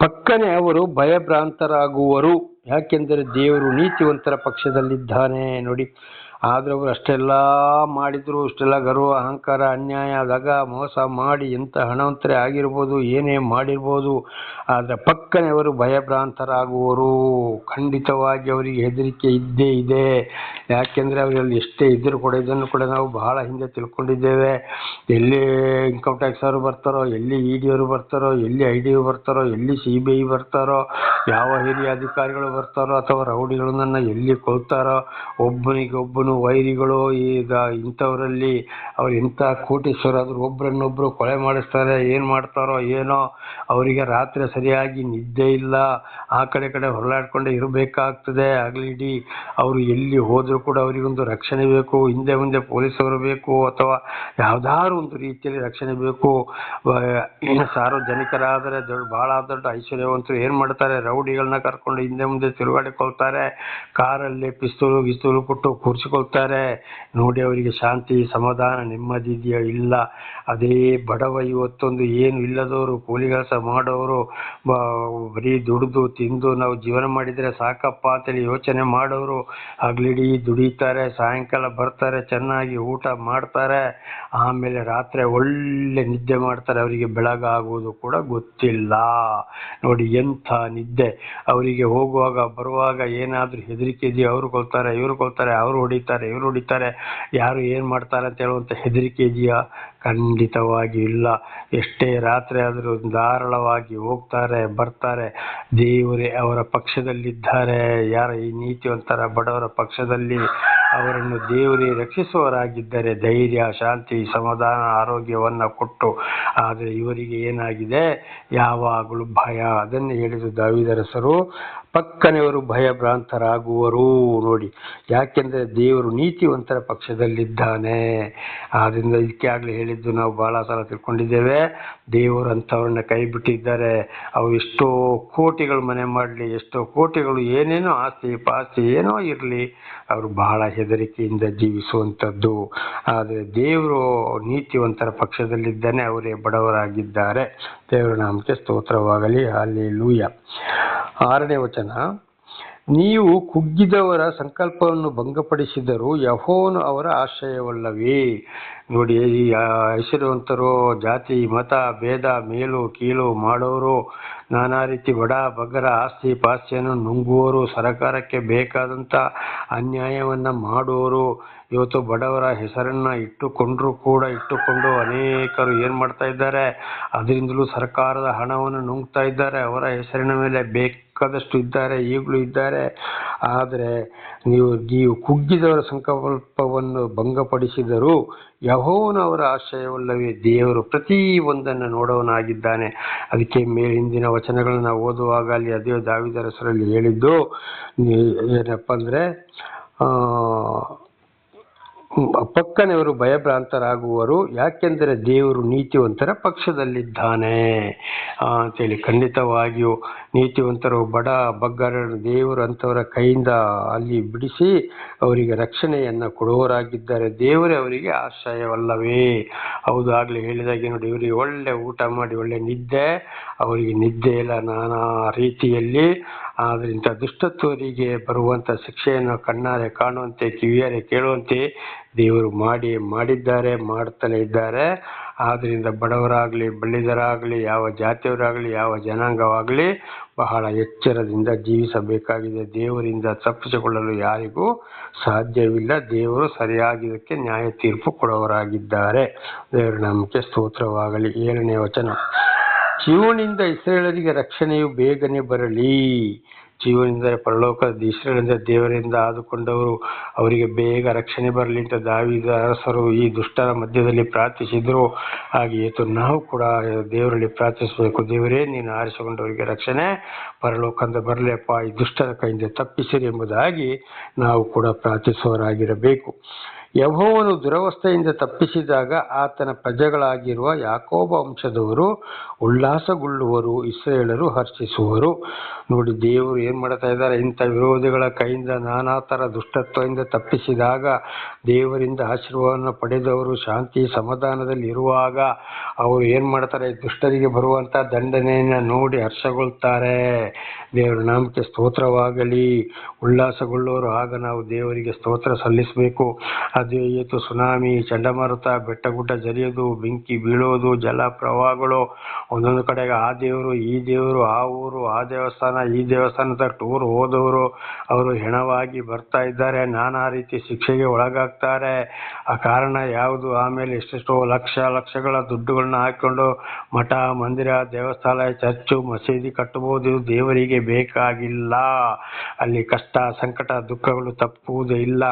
ಪಕ್ಕನೆ ಅವರು ಭಯಭ್ರಾಂತರಾಗುವರು, ಯಾಕೆಂದರೆ ದೇವರು ನೀತಿವಂತರ ಪಕ್ಷದಲ್ಲಿದ್ದಾನೆ. ನೋಡಿ, ಆದ್ರೆ ಅವರು ಅಷ್ಟೆಲ್ಲ ಮಾಡಿದ್ರು, ಅಷ್ಟೆಲ್ಲ ಗರ್ವ, ಅಹಂಕಾರ, ಅನ್ಯಾಯ, ದಗ, ಮೋಸ ಮಾಡಿ ಎಂಥ ಹಣವಂತರೇ ಆಗಿರ್ಬೋದು, ಏನೇ ಮಾಡಿರ್ಬೋದು, ಆದರೆ ಪಕ್ಕನೆ ಅವರು ಭಯಭ್ರಾಂತರಾಗುವರು. ಖಂಡಿತವಾಗಿ ಅವರಿಗೆ ಹೆದರಿಕೆ ಇದ್ದೇ ಇದೆ. ಯಾಕೆಂದರೆ ಅವರಲ್ಲಿ ಎಷ್ಟೇ ಇದ್ದರೂ ಕೂಡ, ಇದನ್ನು ಕೂಡ ನಾವು ಬಹಳ ಹಿಂದೆ ತಿಳ್ಕೊಂಡಿದ್ದೇವೆ. ಎಲ್ಲಿ ಇನ್ಕಮ್ ಟ್ಯಾಕ್ಸ್ ಅವರು ಬರ್ತಾರೋ, ಎಲ್ಲಿ ಇ ಡಿ ಅವರು ಬರ್ತಾರೋ, ಎಲ್ಲಿ ID ಬರ್ತಾರೋ, ಎಲ್ಲಿ CBI ಬರ್ತಾರೋ, ಯಾವ ಹಿರಿಯ ಅಧಿಕಾರಿಗಳು ಬರ್ತಾರೋ, ಅಥವಾ ರೌಡಿಗಳನ್ನ ಎಲ್ಲಿ ಕೊಲ್ತಾರೋ, ಒಬ್ಬನಿಗೊಬ್ಬನು ವೈರಿಗಳು. ಈಗ ಇಂಥವರಲ್ಲಿ ಅವ್ರು ಇಂಥ ಕೋಟೀಶ್ವರಾದ್ರು ಒಬ್ರನ್ನೊಬ್ರು ಕೊಲೆ ಮಾಡಿಸ್ತಾರೆ. ಏನು ಮಾಡ್ತಾರೋ ಏನೋ, ಅವರಿಗೆ ರಾತ್ರಿ ಸರಿಯಾಗಿ ನಿದ್ದೆ ಇಲ್ಲ, ಆ ಕಡೆ ಹೊರಲಾಡ್ಕೊಂಡೇ ಇರಬೇಕಾಗ್ತದೆ ಹಗಲಿಡೀ. ಅವರು ಎಲ್ಲಿ ಹೋದರೂ ಕೂಡ ಅವರಿಗೊಂದು ರಕ್ಷಣೆ ಬೇಕು, ಹಿಂದೆ ಮುಂದೆ ಪೊಲೀಸವರು ಬೇಕು, ಅಥವಾ ಯಾವುದಾದ್ರು ಒಂದು ರೀತಿಯಲ್ಲಿ ರಕ್ಷಣೆ ಬೇಕು. ಸಾರ್ವಜನಿಕರಾದರೆ ಬಹಳ ದೊಡ್ಡ ಐಶ್ವರ್ಯವಂತರು ಏನು ಮಾಡ್ತಾರೆ, ರೌಡಿಗಳನ್ನ ಕರ್ಕೊಂಡು ಹಿಂದೆ ಮುಂದೆ ತಿರುಗಾಡಿಕೊಳ್ತಾರೆ, ಕಾರಲ್ಲಿ ಪಿಸ್ತೂಲು ಕೊಟ್ಟು ಕೂರಿಸಿಕೊಳ್ತಾರೆ. ನೋಡಿ, ಅವರಿಗೆ ಶಾಂತಿ, ಸಮಾಧಾನ, ನೆಮ್ಮದಿ ಇದೆಯಾ? ಇಲ್ಲ. ಅದೇ ಬಡವ ಇವತ್ತೊಂದು ಏನು ಇಲ್ಲದವರು, ಕೂಲಿ ಕೆಲಸ ಮಾಡೋರು, ಬರೀ ದುಡಿದು ತಿಂದು ನಾವು ಜೀವನ ಮಾಡಿದರೆ ಸಾಕಪ್ಪ ಅಂತೇಳಿ ಯೋಚನೆ ಮಾಡೋರು ಹಗಲಿಡೀ ದುಡಿತಾರೆ, ಸಾಯಂಕಾಲ ಬರ್ತಾರೆ, ಚೆನ್ನಾಗಿ ಊಟ ಮಾಡ್ತಾರೆ, ಆಮೇಲೆ ರಾತ್ರಿ ಒಳ್ಳೆ ನಿದ್ದೆ ಮಾಡ್ತಾರೆ. ಅವರಿಗೆ ಬೆಳಗಾಗುವುದು ಕೂಡ ಗೊತ್ತಿಲ್ಲ. ನೋಡಿ, ಎಂಥ ನಿದ್ದೆ. ಅವರಿಗೆ ಹೋಗುವಾಗ ಬರುವಾಗ ಏನಾದರೂ ಹೆದರಿಕೆ ಇದೆಯೋ, ಅವರು ಕೊಲ್ತಾರೆ, ಇವರು ಕೊಲ್ತಾರೆ, ಅವರು ಹೊಡಿತಾರೆ, ಇವರು ಹೊಡಿತಾರೆ, ಯಾರು ಏನು ಮಾಡ್ತಾರೆ ಅಂತ ಹೇಳುವಂಥ ಹೆದರಿಕೆ ಇದೆಯಾ? ಖಂಡಿತವಾಗಿ ಇಲ್ಲ. ಎಷ್ಟೇ ರಾತ್ರಿ ಆದರೂ ಧಾರಾಳವಾಗಿ ಹೋಗ್ತಾರೆ, ಬರ್ತಾರೆ. ದೇವರೇ ಅವರ ಪಕ್ಷದಲ್ಲಿದ್ದಾರೆ. ಯಾರ ಈ ನೀತಿವಂತರ ಬಡವರ ಪಕ್ಷದಲ್ಲಿ ಅವರನ್ನು ದೇವರೇ ರಕ್ಷಿಸುವವರಾಗಿದ್ದರೆ ಧೈರ್ಯ, ಶಾಂತಿ, ಸಮಾಧಾನ, ಆರೋಗ್ಯವನ್ನು ಕೊಟ್ಟು. ಆದರೆ ಇವರಿಗೆ ಏನಾಗಿದೆ? ಯಾವಾಗಲೂ ಭಯ. ಅದನ್ನೇ ಹೇಳಿದ ದಾವೀದರಸರು, ಪಕ್ಕನೆಯವರು ಭಯಭ್ರಾಂತರಾಗುವರು. ನೋಡಿ, ಯಾಕೆಂದರೆ ದೇವರು ನೀತಿವಂತರ ಪಕ್ಷದಲ್ಲಿದ್ದಾನೆ. ಆದ್ದರಿಂದ ಇದಕ್ಕೆ ಆಗಲೇ ಹೇಳಿದ್ದು ನಾವು ಬಹಳ ಸಲ ತಿಳ್ಕೊಂಡಿದ್ದೇವೆ. ದೇವರು ಅಂಥವ್ರನ್ನ ಕೈ ಬಿಟ್ಟಿದ್ದಾರೆ. ಅವು ಎಷ್ಟೋ ಕೋಟಿಗಳು ಮನೆ ಮಾಡಲಿ, ಎಷ್ಟೋ ಕೋಟಿಗಳು ಏನೇನೋ ಆಸ್ತಿ ಪಾಸ್ತಿ ಏನೋ ಇರಲಿ, ಅವರು ಬಹಳ ಹೆದರಿಕೆಯಿಂದ ಜೀವಿಸುವಂಥದ್ದು. ಆದರೆ ದೇವರು ನೀತಿವಂತರ ಪಕ್ಷದಲ್ಲಿದ್ದಾನೆ, ಅವರೇ ಬಡವರಾಗಿದ್ದಾರೆ. ದೇವರ ನಾಮಕ್ಕೆ ಸ್ತೋತ್ರವಾಗಲಿ. ಹಲ್ಲೆಲೂಯಾ. 6ನೇ ವಚನ, ನೀವು ಕುಗ್ಗಿದವರ ಸಂಕಲ್ಪವನ್ನು ಭಂಗಪಡಿಸಿದರೂ ಯೆಹೋವನು ಅವರ ಆಶ್ರಯವಲ್ಲವೇ. ನೋಡಿ, ಈ ಐಶ್ವರ್ಯವಂತರು, ಜಾತಿ ಮತ ಭೇದ, ಮೇಲು ಕೀಳು ಮಾಡೋರು, ನಾನಾ ರೀತಿ ಬಡ ಬಗ್ಗರ ಆಸ್ತಿ ಪಾಸ್ತಿಯನ್ನು ನುಂಗುವವರು, ಸರ್ಕಾರಕ್ಕೆ ಬೇಕಾದಂಥ ಅನ್ಯಾಯವನ್ನು ಮಾಡುವವರು, ಇವತ್ತು ಬಡವರ ಹೆಸರನ್ನು ಇಟ್ಟುಕೊಂಡು ಅನೇಕರು ಏನು ಮಾಡ್ತಾ ಇದ್ದಾರೆ, ಅದರಿಂದಲೂ ಸರ್ಕಾರದ ಹಣವನ್ನು ನುಂಗ್ತಾ ಇದ್ದಾರೆ. ಅವರ ಹೆಸರಿನ ಮೇಲೆ ಬೇಕಾದಷ್ಟು ಇದ್ದಾರೆ, ಈಗಲೂ ಇದ್ದಾರೆ. ಆದರೆ ನೀವು ಕುಗ್ಗಿದವರ ಸಂಕಲ್ಪವನ್ನು ಭಂಗಪಡಿಸಿದರೂ ಯೆಹೋವನು ಅವರ ಆಶ್ರಯವಲ್ಲವೇ. ದೇವರು ಪ್ರತಿ ಒಂದನ್ನು ನೋಡೋನಾಗಿದ್ದಾನೆ. ಅದಕ್ಕೆ ಹಿಂದಿನ ವಚನಗಳನ್ನು ನಾವು ಓದುವಾಗ ಅಲ್ಲಿ ಅದೇ ದಾವೀದರಸರಲ್ಲಿ ಹೇಳಿದ್ದು ಏನಪ್ಪ ಅಂದರೆ, ಪಕ್ಕನೆಯವರು ಭಯಭ್ರಾಂತರಾಗುವರು, ಯಾಕೆಂದರೆ ದೇವರು ನೀತಿವಂತರ ಪಕ್ಷದಲ್ಲಿದ್ದಾನೆ ಅಂತೇಳಿ. ಖಂಡಿತವಾಗಿಯೂ ನೀತಿವಂತರು, ಬಡ ಬಗ್ಗರನ್ನು ದೇವರು ಅಂಥವರ ಕೈಯಿಂದ ಅಲ್ಲಿ ಬಿಡಿಸಿ ಅವರಿಗೆ ರಕ್ಷಣೆಯನ್ನು ಕೊಡುವವರಾಗಿದ್ದಾರೆ. ದೇವರೇ ಅವರಿಗೆ ಆಶ್ರಯವಲ್ಲವೇ. ಹೌದು, ಆಗಲೇ ಹೇಳಿದಾಗೆ ನೋಡಿ, ಇವರಿಗೆ ಒಳ್ಳೆ ಊಟ ಮಾಡಿ ಒಳ್ಳೆ ನಿದ್ದೆ, ಅವರಿಗೆ ನಿದ್ದೆ ಇಲ್ಲ ನಾನಾ ರೀತಿಯಲ್ಲಿ. ಆದರೆ ಇಂಥ ದುಷ್ಟತ್ವರಿಗೆ ಬರುವಂಥ ಶಿಕ್ಷೆಯನ್ನು ಕಣ್ಣಾರೆ ಕಾಣುವಂತೆ, ಕಿವಿಯಾರೆ ಕೇಳುವಂತೆ ದೇವರು ಮಾಡಿದ್ದಾರೆ, ಮಾಡ್ತಲೇ ಇದ್ದಾರೆ. ಆದ್ದರಿಂದ ಬಡವರಾಗಲಿ, ಬಲ್ಲಿದರಾಗಲಿ, ಯಾವ ಜಾತಿಯವರಾಗಲಿ, ಯಾವ ಜನಾಂಗವಾಗಲಿ ಬಹಳ ಎಚ್ಚರದಿಂದ ಜೀವಿಸಬೇಕಾಗಿದೆ. ದೇವರಿಂದ ತಪ್ಪಿಸಿಕೊಳ್ಳಲು ಯಾರಿಗೂ ಸಾಧ್ಯವಿಲ್ಲ. ದೇವರು ಸರಿಯಾಗಿದ್ದಕ್ಕೆ ನ್ಯಾಯ ತೀರ್ಪು ಕೊಡುವವರಾಗಿದ್ದಾರೆ. ದೇವರ ನಾಮಕ್ಕೆ ಸ್ತೋತ್ರವಾಗಲಿ. 7ನೇ ವಚನ, ಜೀವನಿಂದ ಇಸ್ರಾಯೇಲರಿಗೆ ರಕ್ಷಣೆಯು ಬೇಗನೆ ಬರಲಿ. ಜೀವನೆಂದರೆ ಪರಲೋಕದ ಇಸ್ರಾಯೇಲಿನಿಂದ ದೇವರಿಂದ ಆದುಕೊಂಡವರು, ಅವರಿಗೆ ಬೇಗ ರಕ್ಷಣೆ ಬರಲಿ ಅಂತ ದಾವೀದ ಅರಸರು ಈ ದುಷ್ಟರ ಮಧ್ಯದಲ್ಲಿ ಪ್ರಾರ್ಥಿಸಿದ್ರು. ಹಾಗೆಯೇ ನಾವು ಕೂಡ ದೇವರಲ್ಲಿ ಪ್ರಾರ್ಥಿಸಬೇಕು. ದೇವರೇ, ನೀನು ಆರಿಸಿಕೊಂಡವರಿಗೆ ರಕ್ಷಣೆ ಪರಲೋಕದಿಂದ ಬರಲಿಯಪ್ಪ, ಈ ದುಷ್ಟರ ಕೈಯಿಂದ ತಪ್ಪಿಸಿರಿ ಎಂಬುದಾಗಿ ನಾವು ಕೂಡ ಪ್ರಾರ್ಥಿಸುವವರಾಗಿರಬೇಕು. ಯೆಹೋವನು ದುರವಸ್ಥೆಯಿಂದ ತಪ್ಪಿಸಿದಾಗ ಆತನ ಪ್ರಜೆಗಳಾಗಿರುವ ಯಾಕೋಬ ವಂಶದವರು ಉಲ್ಲಾಸಗೊಳ್ಳುವರು, ಇಸ್ರಾಯೇಲರು ಹರ್ಷಿಸುವರು. ನೋಡಿ, ದೇವರು ಏನ್ ಮಾಡ್ತಾ ಇದ್ದಾರೆ, ಇಂಥ ವಿರೋಧಿಗಳ ಕೈಯಿಂದ ನಾನಾ ಥರ ದುಷ್ಟತ್ವದಿಂದ ತಪ್ಪಿಸಿದಾಗ, ದೇವರಿಂದ ಆಶೀರ್ವಾದವನ್ನು ಪಡೆದವರು ಶಾಂತಿ ಸಮಾಧಾನದಲ್ಲಿ ಇರುವಾಗ ಅವರು ಏನ್ ಮಾಡ್ತಾರೆ, ದುಷ್ಟರಿಗೆ ಬರುವಂತ ದಂಡನೆಯನ್ನು ನೋಡಿ ಹರ್ಷಗೊಳ್ತಾರೆ. ದೇವರ ನಾಮಕ್ಕೆ ಸ್ತೋತ್ರವಾಗಲಿ. ಉಲ್ಲಾಸಗೊಳ್ಳುವರು. ಆಗ ನಾವು ದೇವರಿಗೆ ಸ್ತೋತ್ರ ಸಲ್ಲಿಸಬೇಕು. ಅದು ಏತು ಸುನಾಮಿ, ಚಂಡಮಾರುತ, ಬೆಟ್ಟಗುಡ್ಡ ಜರಿಯೋದು, ಬೆಂಕಿ ಬೀಳೋದು, ಜಲ ಪ್ರವಾಹಗಳು, ಒಂದೊಂದು ಕಡೆಗೆ ಆ ದೇವರು ಈ ದೇವರು, ಆ ಊರು ಆ ದೇವಸ್ಥಾನ ಈ ದೇವಸ್ಥಾನದ ಟೂರ್ ಹೋದವರು ಅವರು ಹೆಣವಾಗಿ ಬರ್ತಾ ಇದ್ದಾರೆ, ನಾನಾ ರೀತಿ ಶಿಕ್ಷೆಗೆ ಒಳಗಾಗ್ತಾರೆ. ಆ ಕಾರಣ ಯಾವುದು? ಆಮೇಲೆ ಎಷ್ಟೆಷ್ಟೋ ಲಕ್ಷಗಳ ದುಡ್ಡುಗಳನ್ನ ಹಾಕೊಂಡು ಮಠ ಮಂದಿರ ದೇವಸ್ಥಾನ ಚರ್ಚು ಮಸೀದಿ ಕಟ್ಟಬಹುದು. ದೇವರಿಗೆ ಬೇಕಾಗಿಲ್ಲ. ಅಲ್ಲಿ ಕಷ್ಟ ಸಂಕಟ ದುಃಖಗಳು ತಪ್ಪುವುದೇ ಇಲ್ಲ.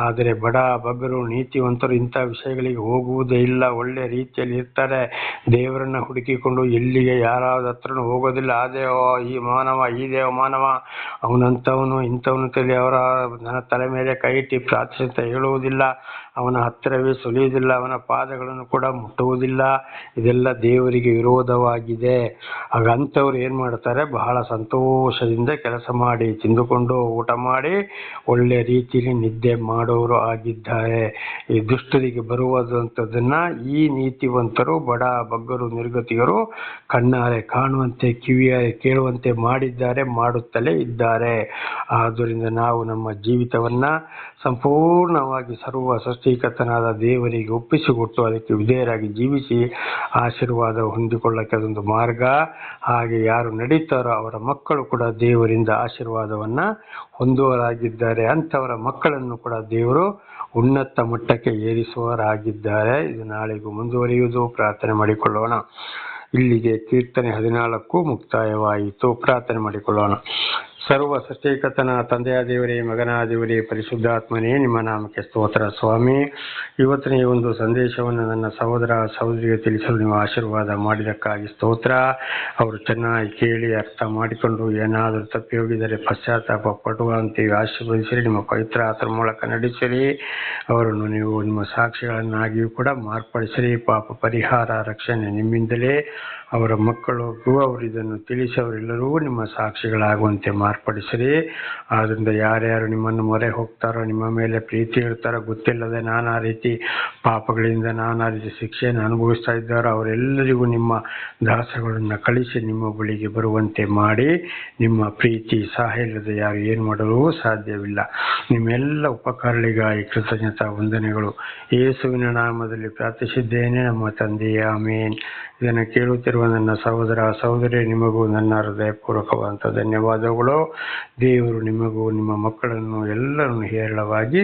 ಆದರೆ ಬಡ ಬಗ್ಗರು ನೀತಿವಂತರು ಇಂಥ ವಿಷಯಗಳಿಗೆ ಹೋಗುವುದೇ ಇಲ್ಲ. ಒಳ್ಳೆ ರೀತಿಯಲ್ಲಿ ಇರ್ತಾರೆ. ದೇವರನ್ನ ಹುಡುಕಿಕೊಂಡು ಎಲ್ಲಿಗೆ ಯಾರಾದ ಹತ್ರನೂ ಹೋಗೋದಿಲ್ಲ. ಆ ದೇವ ಈ ಮಾನವ ಈ ದೇವ ಮಾನವ ಅವನಂತವನು ಇಂಥವನು ತಲೆ ಅವರ ನನ್ನ ತಲೆ ಮೇಲೆ ಕೈ ಇಟ್ಟು ಪ್ರಾರ್ಥಿಸಿ ಅಂತ ಹೇಳುವುದಿಲ್ಲ. ಅವನ ಹತ್ತಿರವೇ ಸುಲಿಯುವುದಿಲ್ಲ. ಅವನ ಪಾದಗಳನ್ನು ಕೂಡ ಮುಟ್ಟುವುದಿಲ್ಲ. ಇದೆಲ್ಲ ದೇವರಿಗೆ ವಿರೋಧವಾಗಿದೆ. ಆಗ ಅಂಥವ್ರು ಏನ್ ಮಾಡ್ತಾರೆ, ಬಹಳ ಸಂತೋಷದಿಂದ ಕೆಲಸ ಮಾಡಿ ತಿಂದುಕೊಂಡು ಊಟ ಮಾಡಿ ಒಳ್ಳೆ ರೀತಿಯಲ್ಲಿ ನಿದ್ದೆ ಮಾಡೋರು ಆಗಿದ್ದಾರೆ. ಈ ದುಷ್ಟರಿಗೆ ಬರುವುದಂಥದ್ದನ್ನ ಈ ನೀತಿವಂತರು ಬಡ ಬಗ್ಗರು ನಿರ್ಗತಿಗರು ಕಣ್ಣಾರೆ ಕಾಣುವಂತೆ ಕಿವಿಯಾರೆ ಕೇಳುವಂತೆ ಮಾಡಿದ್ದಾರೆ, ಮಾಡುತ್ತಲೇ ಇದ್ದಾರೆ. ಆದ್ದರಿಂದ ನಾವು ನಮ್ಮ ಜೀವಿತವನ್ನ ಸಂಪೂರ್ಣವಾಗಿ ಸರ್ವ ಸೃಷ್ಟಿಕರ್ತನಾದ ದೇವರಿಗೆ ಒಪ್ಪಿಸಿಕೊಟ್ಟು ಅದಕ್ಕೆ ವಿಧೇಯರಾಗಿ ಜೀವಿಸಿ ಆಶೀರ್ವಾದ ಹೊಂದಿಕೊಳ್ಳಕ್ಕೆ ಅದೊಂದು ಮಾರ್ಗ. ಹಾಗೆ ಯಾರು ನಡೀತಾರೋ ಅವರ ಮಕ್ಕಳು ಕೂಡ ದೇವರಿಂದ ಆಶೀರ್ವಾದವನ್ನ ಹೊಂದುವರಾಗಿದ್ದಾರೆ. ಅಂಥವರ ಮಕ್ಕಳನ್ನು ಕೂಡ ದೇವರು ಉನ್ನತ ಮಟ್ಟಕ್ಕೆ ಏರಿಸುವವರಾಗಿದ್ದಾರೆ. ಇದು ನಾಳೆಗೂ ಮುಂದುವರಿಯುವುದು. ಪ್ರಾರ್ಥನೆ ಮಾಡಿಕೊಳ್ಳೋಣ. ಇಲ್ಲಿಗೆ ಕೀರ್ತನೆ 14 ಮುಕ್ತಾಯವಾಯಿತು. ಪ್ರಾರ್ಥನೆ ಮಾಡಿಕೊಳ್ಳೋಣ. ಸರ್ವ ಸೃಷ್ಟಿಕರ್ತನ ತಂದೆಯ ದೇವರೇ, ಮಗನ ದೇವರೇ, ಪರಿಶುದ್ಧಾತ್ಮನೇ, ನಿಮ್ಮ ನಾಮಕ್ಕೆ ಸ್ತೋತ್ರ ಸ್ವಾಮಿ. ಇವತ್ತಿನ ಈ ಒಂದು ಸಂದೇಶವನ್ನು ನನ್ನ ಸಹೋದರ ಸಹೋದರಿಗೆ ತಿಳಿಸಲು ನೀವು ಆಶೀರ್ವಾದ ಮಾಡಿದಕ್ಕಾಗಿ ಸ್ತೋತ್ರ. ಅವರು ಚೆನ್ನಾಗಿ ಕೇಳಿ ಅರ್ಥ ಮಾಡಿಕೊಂಡು ಏನಾದರೂ ತಪ್ಪಿ ಹೋಗಿದರೆ ಪಶ್ಚಾತ್ತಾಪ ಪಡುವಂತೆ ಆಶೀರ್ವದಿಸಿರಿ. ನಿಮ್ಮ ಪವಿತ್ರ ಆತ್ಮರ ಮೂಲಕ ನಡೆಸಿರಿ. ಅವರನ್ನು ನೀವು ನಿಮ್ಮ ಸಾಕ್ಷಿಗಳನ್ನಾಗಿಯೂ ಕೂಡ ಮಾರ್ಪಡಿಸಿರಿ. ಪಾಪ ಪರಿಹಾರ ರಕ್ಷಣೆ ನಿಮ್ಮಿಂದಲೇ. ಅವರ ಮಕ್ಕಳಿಗೂ ಅವರು ಇದನ್ನು ತಿಳಿಸಿ ಅವರೆಲ್ಲರೂ ನಿಮ್ಮ ಸಾಕ್ಷಿಗಳಾಗುವಂತೆ ಮಾರ್ಪಡಿಸಿರಿ. ಆದ್ದರಿಂದ ಯಾರ್ಯಾರು ನಿಮ್ಮನ್ನು ಮೊರೆ ಹೋಗ್ತಾರೋ, ನಿಮ್ಮ ಮೇಲೆ ಪ್ರೀತಿ ಇರ್ತಾರೋ, ಗೊತ್ತಿಲ್ಲದೆ ನಾನಾ ರೀತಿ ಪಾಪಗಳಿಂದ ನಾನಾ ರೀತಿ ಶಿಕ್ಷೆಯನ್ನು ಅನುಭವಿಸ್ತಾ ಇದ್ದಾರೋ ಅವರೆಲ್ಲರಿಗೂ ನಿಮ್ಮ ದಾಸಗಳನ್ನು ಕಳಿಸಿ ನಿಮ್ಮ ಬಳಿಗೆ ಬರುವಂತೆ ಮಾಡಿ. ನಿಮ್ಮ ಪ್ರೀತಿ ಸಹಾಯ ಇಲ್ಲದೆ ಯಾರು ಏನು ಮಾಡಲು ಸಾಧ್ಯವಿಲ್ಲ. ನಿಮ್ಮೆಲ್ಲ ಉಪಕಾರಗಳಿಗಾಗಿ ಕೃತಜ್ಞತಾ ವಂದನೆಗಳು. ಯೇಸುವಿನ ನಾಮದಲ್ಲಿ ಪ್ರಾರ್ಥಿಸಿದ್ದೇನೆ ನಮ್ಮ ತಂದೆಯೇ, ಆಮೇನ್. ಇದನ್ನು ಕೇಳುತ್ತಿರುವ ನನ್ನ ಸಹೋದರ ಸಹೋದರಿ, ನಿಮಗೂ ನನ್ನ ಹೃದಯಪೂರ್ವಕವಾದಂಥ ಧನ್ಯವಾದಗಳು. ದೇವರು ನಿಮಗೂ ನಿಮ್ಮ ಮಕ್ಕಳನ್ನು ಎಲ್ಲರನ್ನು ಹೇರಳವಾಗಿ